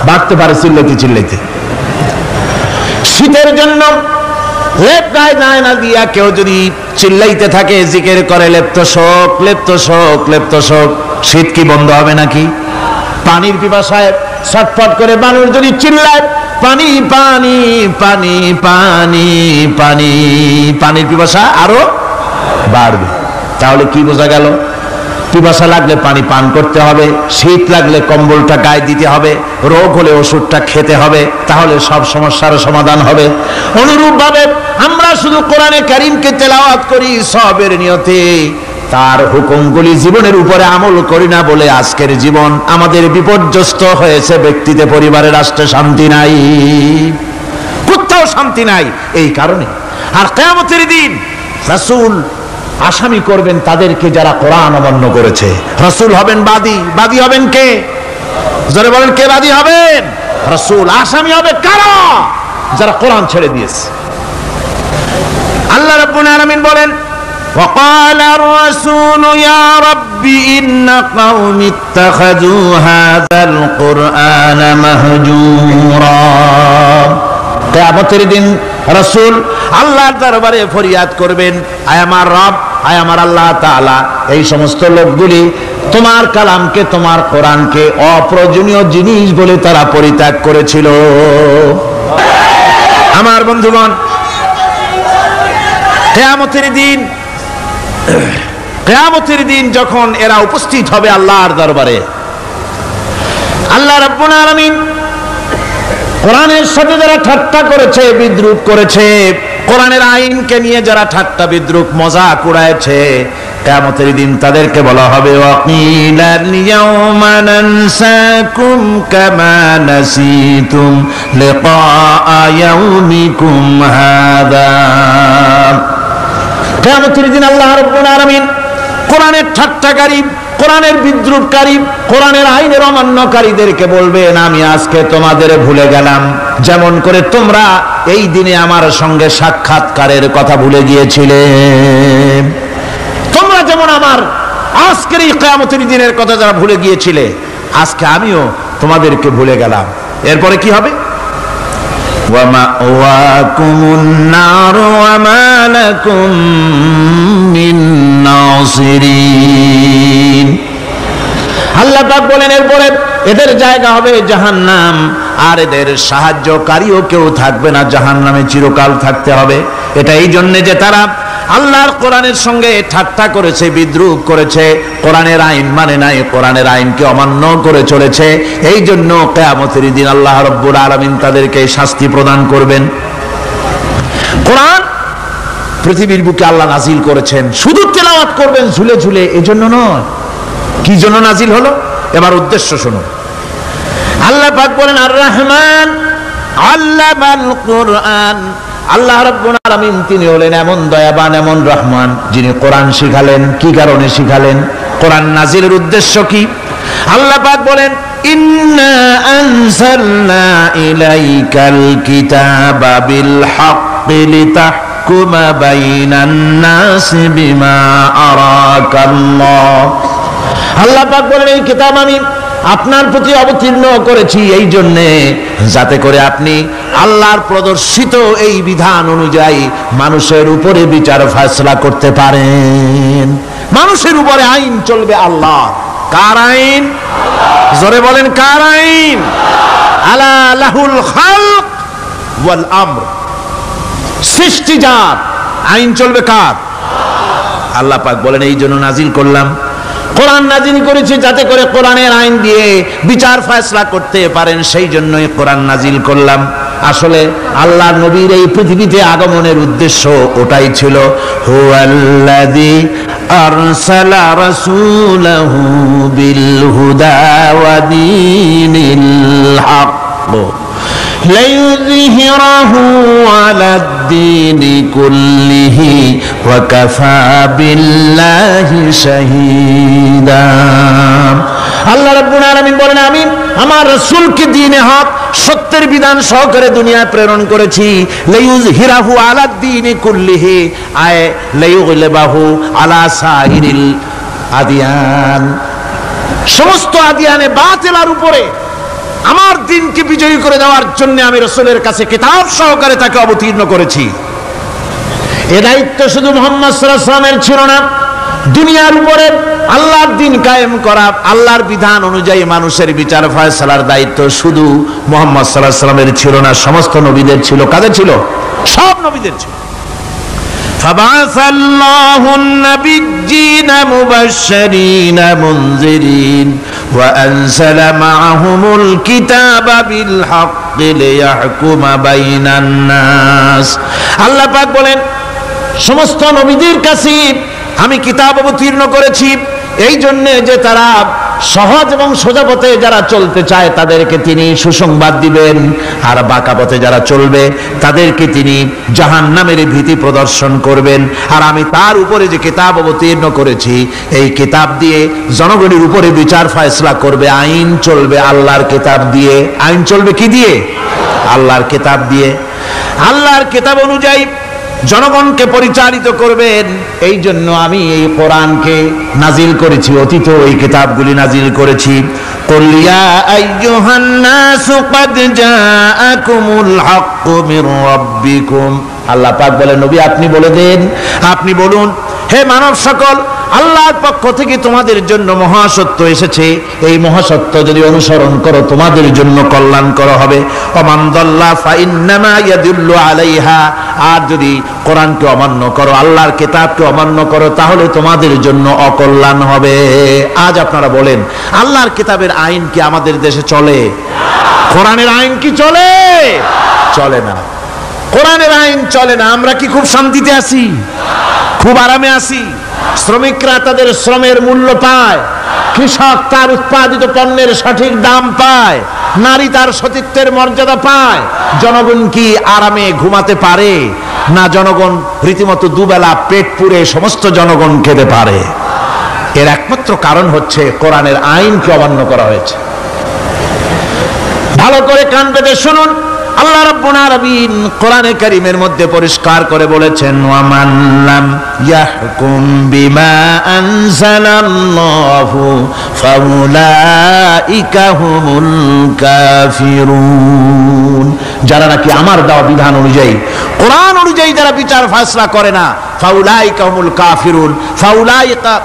বাড়তে পারে চিল্লাইতে চিল্লাইতে শীতের জন্য লেপ গায়ে যায় না দিয়া কেউ যদি চিল্লাইতে থাকে জিকির করে লেপ্ত শোক লেপ্ত শোক লেপ্ত শোক শীত কি বন্ধ হবে নাকি পানির পিপাসায় ছটফট করে মানুষ যদি চিল্লায় পানি পানি পানি পানি পানি পানির পিপাসা আরো বাড়বে তাহলে কি বোঝা গেল পিপাসা লাগলে পানি পান করতে হবে শীত লাগলে কম্বলটা গায়ে দিতে হবে রোগ হলে ওষুধটা খেতে হবে তাহলে সব সমস্যার সমাধান হবে অনুরূপভাবে আমরা শুধু কোরআনে কারীমকে তেলাওয়াত করি সওয়াবের নিয়তে তার হুকুমগুলি জীবনের উপরে আমল করি না বলে আজকের জীবন আমাদের বিপর্যস্ত হয়েছে ব্যক্তিতে পরিবারে রাষ্ট্রে শান্তি নাই কোথাও শান্তি নাই এই কারণে আর কিয়ামতের দিন রাসূল আসামি করবেন তাদেরকে যারা কোরআন অমান্য করেছে রাসূল হবেন বাদী বাদী হবেন কে যারা বলেন কে বাদী হবেন রাসূল আসামি হবে কারা যারা কোরআন ছেড়ে দিয়েছে আল্লাহ রাব্বুল আলামিন বলেন وقال الرسول يا رب إن قوم اتخذوا هذا القرآن مهجورا কিয়ামতের দিন রাসূল আল্লাহর দরবারে ফরিয়াদ করবেন, আয় আমার রব, আয় আমার আল্লাহ তাআলা, এই সমস্ত লোকগুলি তোমার কালামকে, তোমার কোরআনকে অপ্রয়োজনীয় জিনিস বলে তারা পরিত্যাগ করেছিল। আমার বন্ধুগণ, কিয়ামতের দিন যখন এরা উপস্থিত হবে আল্লাহর দরবারে, আল্লাহ রাব্বুল আলামিন কোরআনের সাথে যারা ঠাট্টা করেছে, বিদ্রুপ করেছে, কোরআনের আইনকে নিয়ে যারা ঠাট্টা বিদ্রুপ মজাক উড়াইছে, কিয়ামতের দিন তাদেরকে বলা হবে ওয়াকিলাল ইয়াউমা নানসাকুম কামা নাসিতুম লিকা ইয়াউমিকুম হাযা। কিয়ামতের দিন আল্লাহ রাব্বুল আলামিন কোরআনের ঠাট্টাকারী, কোরআনের বিদ্রুপকারী, কোরআনের আইনের অমান্যকারীদেরকে বলবেন, আমি আজকে তোমাদের ভুলে গেলাম, যেমন করে তোমরা এই দিনে আমার সঙ্গে সাক্ষাৎকারের কথা ভুলে গিয়েছিলে। তোমরা যেমন আমার আজকের এই কিয়ামতের দিনের কথা যারা ভুলে গিয়েছিলে, আজকে আমিও তোমাদেরকে ভুলে গেলাম। এরপরে কি হবে? ওয়ামাওয়াকুমুন নার ওয়া মা লাকুম মিন নাসিরিন। আল্লাহ পাক বলেন এরপরে এদের জায়গা হবে জাহান্নাম, আর এদের সাহায্যকারীও কেউ থাকবে না, জাহান্নামে চিরকাল থাকতে হবে। এটা এই জন্য যে তারা আল্লাহর কোরআনের সঙ্গে ঠাট্টা করেছে, বিদ্রুপ করেছে, কোরআনের আইন মানে নাই, কোরআনের আইনকে অমান্য করে চলেছে। এই জন্য কিয়ামতের দিন আল্লাহ রাব্বুল আলামিন তাদেরকে শাস্তি প্রদান করবেন। কোরআন পৃথিবীর বুকে আল্লাহ নাজিল করেছেন, শুধু তেলাওয়াত করবেন ঝুলে ঝুলে, এজন্য নয়। কি জন্য নাজিল হলো? এবার উদ্দেশ্য শুনুন। আল্লাহ পাক বলেন আর রহমান আল্লামাল কোরআন। আল্লাহ রাব্বুল আলামিন তিনি হলেন এমন দয়াবান, এমন রহমান, যিনি কোরআন শিখালেন। কি কারণে শিখালেন? কোরআন নাজিলের উদ্দেশ্য কি? আল্লাহ পাক বলেন ইন্না আনজালনা ইলাইকাল কিতাবা বিল হাক্কি লিতাহকুমা বাইনান নাসি বিমা আরাকাল্লাহ। আল্লাহ পাক বলেন এই কিতাব আমি আপনার প্রতি অবতীর্ণ করেছি এই জন্যে যাতে করে আপনি আল্লাহর প্রদর্শিত এই বিধান অনুযায়ী মানুষের উপরে বিচার ফয়সালা করতে পারেন। মানুষের উপরে আইন চলবে আল্লাহ। কার আইন? জোরে বলেন কার আইন? আলা লাহুল খালক ওয়াল আমর। সৃষ্টি যার, আইন চলবে কার? আল্লাহ পাক বলেন এই জন্য নাজিল করলাম, কোরআন নাজিল করেছি যাতে করে কোরআনের আইন দিয়ে বিচার ফয়সালা করতে পারেন, সেই জন্যই কোরআন নাজিল করলাম। আসলে আল্লাহর নবীর এই পৃথিবীতে আগমনের উদ্দেশ্য ওটাই ছিল। হুয়াল্লাযী আরসালা রাসূলাহু বিল হুদা ওয়া দীনিল হক লিইয়ুযহিরাহু আলাদ-দীনি কুল্লিহি ওয়া কাফা বিল্লাহি শাহীদা। আল্লাহ রাব্বুল আলামিন বলেন আমি আমার রাসূলকে দ্বীনে হক, সত্যের বিধান সহকারে দুনিয়ায় প্রেরণ করেছি। লিইয়ুযহিরাহু আলাদ-দীনি কুল্লিহি আয় লিইয়ুগলিবাহু আলা সাইরিল আদিয়ান। সমস্ত আদিয়ানে বাতিলের উপরে আমার দিনকে বিজয়ী করে দেওয়ার জন্য আমি রাসূলের কাছে কিতাব সহকারে তাকে অবতীর্ণ করেছি। এ দায়িত্ব শুধু মুহাম্মদ সাল্লাল্লাহু আলাইহি ওয়াসাল্লামের ছিল না, দুনিয়ার উপরে আল্লাহর দিন কায়েম করা, আল্লাহর বিধান অনুযায়ী মানুষের বিচার ফয়সালার দায়িত্ব শুধু মুহাম্মদ সাল্লাল্লাহু আলাইহি ওয়াসাল্লামের ছিল না, সমস্ত নবীদের ছিল। কাদের ছিল? সব নবীদের ছিল। فبعث الله النبيين مبشرين منذرين وأنزل معهم الكتاب بالحق ليحكم بين الناس। আল্লাহ পাক বলেন সমস্ত নবীদের কাছে আমি কিতাব অবতীর্ণ করেছি এই জন্য যে তারা সহজ এবং সোজা পথে যারা চলতে চায় তাদেরকে তিনি সুসংবাদ দিবেন, আর বাঁকা পথে যারা চলবে তাদেরকে তিনি জাহান্নামের ভীতি প্রদর্শন করবেন। আর আমি তার উপরে যে কিতাব অবতীর্ণ করেছি এই কিতাব দিয়ে জনগণের উপরে বিচার ফয়সালা করবে, আইন চলবে আল্লাহর কিতাব দিয়ে। আইন চলবে কি দিয়ে? আল্লাহর কিতাব দিয়ে। আল্লাহর কিতাব অনুযায়ী জনগণকে পরিচালিত করবেন। এই জন্য আমি এই কোরআনকে নাজিল করেছি, অতীত এই কিতাবগুলি নাজিল করেছি। কুল ইয়া আইয়ুহান নাসু ক্বাদ জাআকুমুল হাক্কু মির রাব্বিকুম। আল্লাহ পাক বলেন, নবী আপনি বলে দেন, আপনি বলুন, হে মানব সকল, আল্লাহর পক্ষ থেকে তোমাদের জন্য মহাসত্য এসেছে। এই মহাসত্য যদি অনুসরণ করো তোমাদের জন্য কল্যাণকর হবে। ওমান দাল্লা ফাইন্নামা ইয়াদুল্লু আলাইহা। আর যদি কোরআনকে অমান্য করো, আল্লাহর কিতাবকে অমান্য করো, তাহলে তোমাদের জন্য অকল্যাণ হবে। আজ আপনারা বলেন, আল্লাহর কিতাবের আইন কি আমাদের দেশে চলে? কোরআনের আইন কি চলে? চলে না। কোরআনের আইন চলে না। আমরা কি খুব শান্তিতে আছি? খুব আরামে আছি? শ্রমিকরা তাদের শ্রমের মূল্য পায়, কৃষক তার উৎপাদিত পণ্যের সঠিক দাম পায়, নারী তার সতীত্বের মর্যাদা পায়। জনগণ কি আরামে ঘুমাতে পারে? না, জনগণ রীতিমতো দুবেলা পেট পুরে সমস্ত জনগণ খেতে পারে। এর একমাত্র কারণ হচ্ছে কোরআনের আইনকে অমান্য করা হয়েছে। ভালো করে কান পেতে শুনুন, আল্লাহ রাব্বুল আলামিন কোরআনে কারীমের মধ্যে পরিষ্কার করে বলেছেন, ওয়া মান লাম ইয়াহকুম বিমা আনজালাল্লাহু ফাউলাইকা হুমুল কাফিরুন। যারা নাকি আমার দেওয়া বিধান অনুযায়ী, কোরআন অনুযায়ী যারা বিচার ফয়সালা করে না, ফাউলাইকা হুমুল কাফিরুন,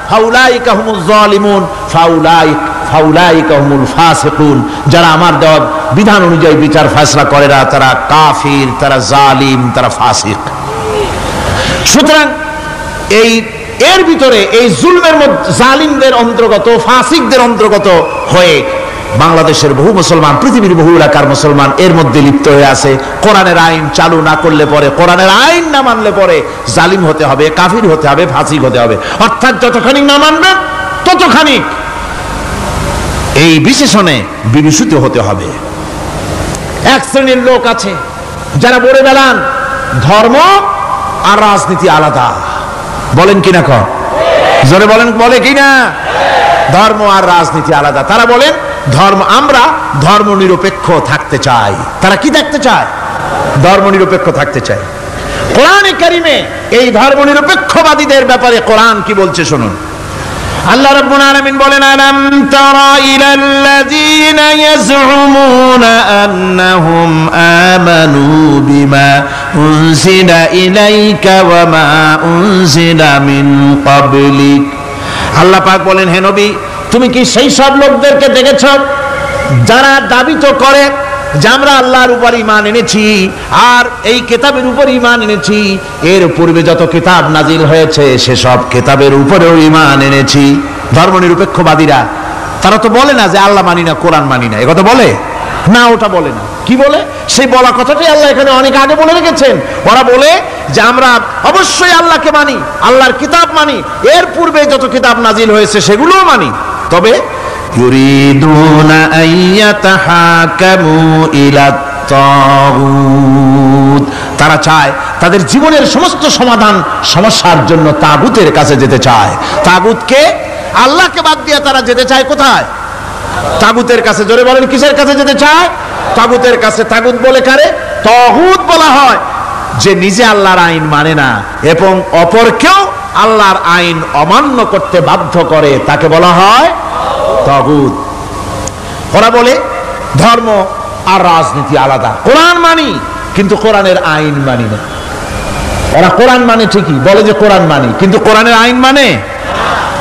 ফাউলাইকা হুমুজ জালিমুন, ফাউলাইকা হুমুল ফাসিকুন। যারা আমার দেওয়া বিধান অনুযায়ী বিচার ফয়সালা করে না, তারা কাফির, তারা জালিম, তারা ফাসিক। সুতরাং এর ভিতরে এই জুলমের মধ্যে জালিমদের অন্তর্গত, ফাসিকদের অন্তর্গত হয়ে বাংলাদেশের বহু মুসলমান, পৃথিবীর বহু এলাকার মুসলমান এর মধ্যে লিপ্ত হয়ে আছে। কোরআনের আইন চালু না করলে পরে, কোরআনের আইন না মানলে পরে জালিম হতে হবে, কাফির হতে হবে, ফাসিক হতে হবে। অর্থাৎ যতখানি না মানবেন ততখানি এই বিশেষণে বিভূষিত হতে হবে। এক শ্রেণীর লোক আছে যারা বলে বেড়ান ধর্ম আর রাজনীতি আলাদা। বলেন কিনা? জোরে বলেন, বলে কিনা? ধর্ম আর রাজনীতি আলাদা। তারা বলেন আমরা ধর্ম নিরপেক্ষ থাকতে চাই। তারা কি থাকতে চায়? ধর্ম নিরপেক্ষ থাকতে চায়। কোরআনে কারীমে এই ধর্ম নিরপেক্ষবাদীদের ব্যাপারে কোরআন কি বলছে শুনুন। আল্লাহ রাব্বুল আলামিন বলেন, আলাম তারা ইলাল্লাযীনা ইয়াজউমুনা আন্নাহুম আমানু বিমা উনজিলা ইলাইকা ওয়া মা উনজিলা মিন ক্বাবলিক। আল্লাহ পাক বলেন, হে নবী, তুমি কি সেই সব লোকদেরকে দেখেছো যারা দাবি তো করে যে আমরা আল্লাহর উপর ঈমান এনেছি আর এই কিতাবের উপর ঈমান এনেছি, এর পূর্বে যত কিতাব নাজিল হয়েছে সেসব কিতাবের উপরেও ঈমান এনেছি। ধর্মনিরপেক্ষবাদীরা তারা তো বলে না যে আল্লাহ মানি না, কোরআন মানি না, একথা বলে না, ওটা বলে না। কি বলে? সেই বলা কথাটাই আল্লাহ এখানে অনেক আগে বলে রেখেছেন। ওরা বলে যে আমরা অবশ্যই আল্লাহকে মানি, আল্লাহর কিতাব মানি, এর পূর্বে যত কিতাব নাজিল হয়েছে সেগুলোও মানি, তবে ইউরিদুনা আইয়াতাহাকামু ইলাত তাগুত। তারা চায় তাদের জীবনের সমস্ত সমাধান সমস্যার জন্য তাগুতের কাছে যেতে চায়। তাগুতকে, আল্লাহকে বাদ দিয়ে তারা যেতে চায় কোথায়? তাগুতের কাছে। জোরে বলেন, কিসের কাছে যেতে চায়? তাগুতের কাছে। তাগুত বলে কারে? তাগুত বলা হয় যে নিজে আল্লাহর আইন মানে না এবং অপরকেও আল্লাহর আইন অমান্য করতে বাধ্য করে, তাকে বলা হয় তাগুত। ওরা বলে ধর্ম আর রাজনীতি আলাদা। কোরআন মানি কিন্তু কোরআনের আইন মানি না। ওরা কোরআন মানে ঠিকই, বলে যে কোরআন মানি, কিন্তু কোরআনের আইন মানে।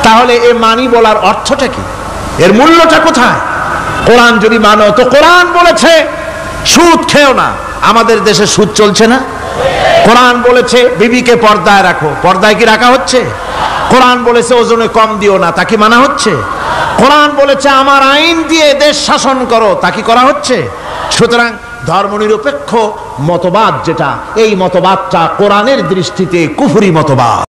তাহলে এ মানি বলার অর্থটা কি? এর মূল্যটা কোথায়? কোরআন যদি মানো তো কোরআন বলেছে সুদ খেও না, আমাদের দেশে সুদ চলছে না? কোরআন বলেছে বিবিকে পর্দায় রাখো, পর্দায় কি রাখা হচ্ছে? কোরআন বলেছে ওজনে কম দিও না, তা কি মানা হচ্ছে? কোরআন বলেছে আমার আইন দিয়ে দেশ শাসন করো, তা কি করা হচ্ছে? সুতরাং ধর্মনিরপেক্ষ মতবাদ যেটা, এই মতবাদটা কোরআনের দৃষ্টিতে কুফরি মতবাদ।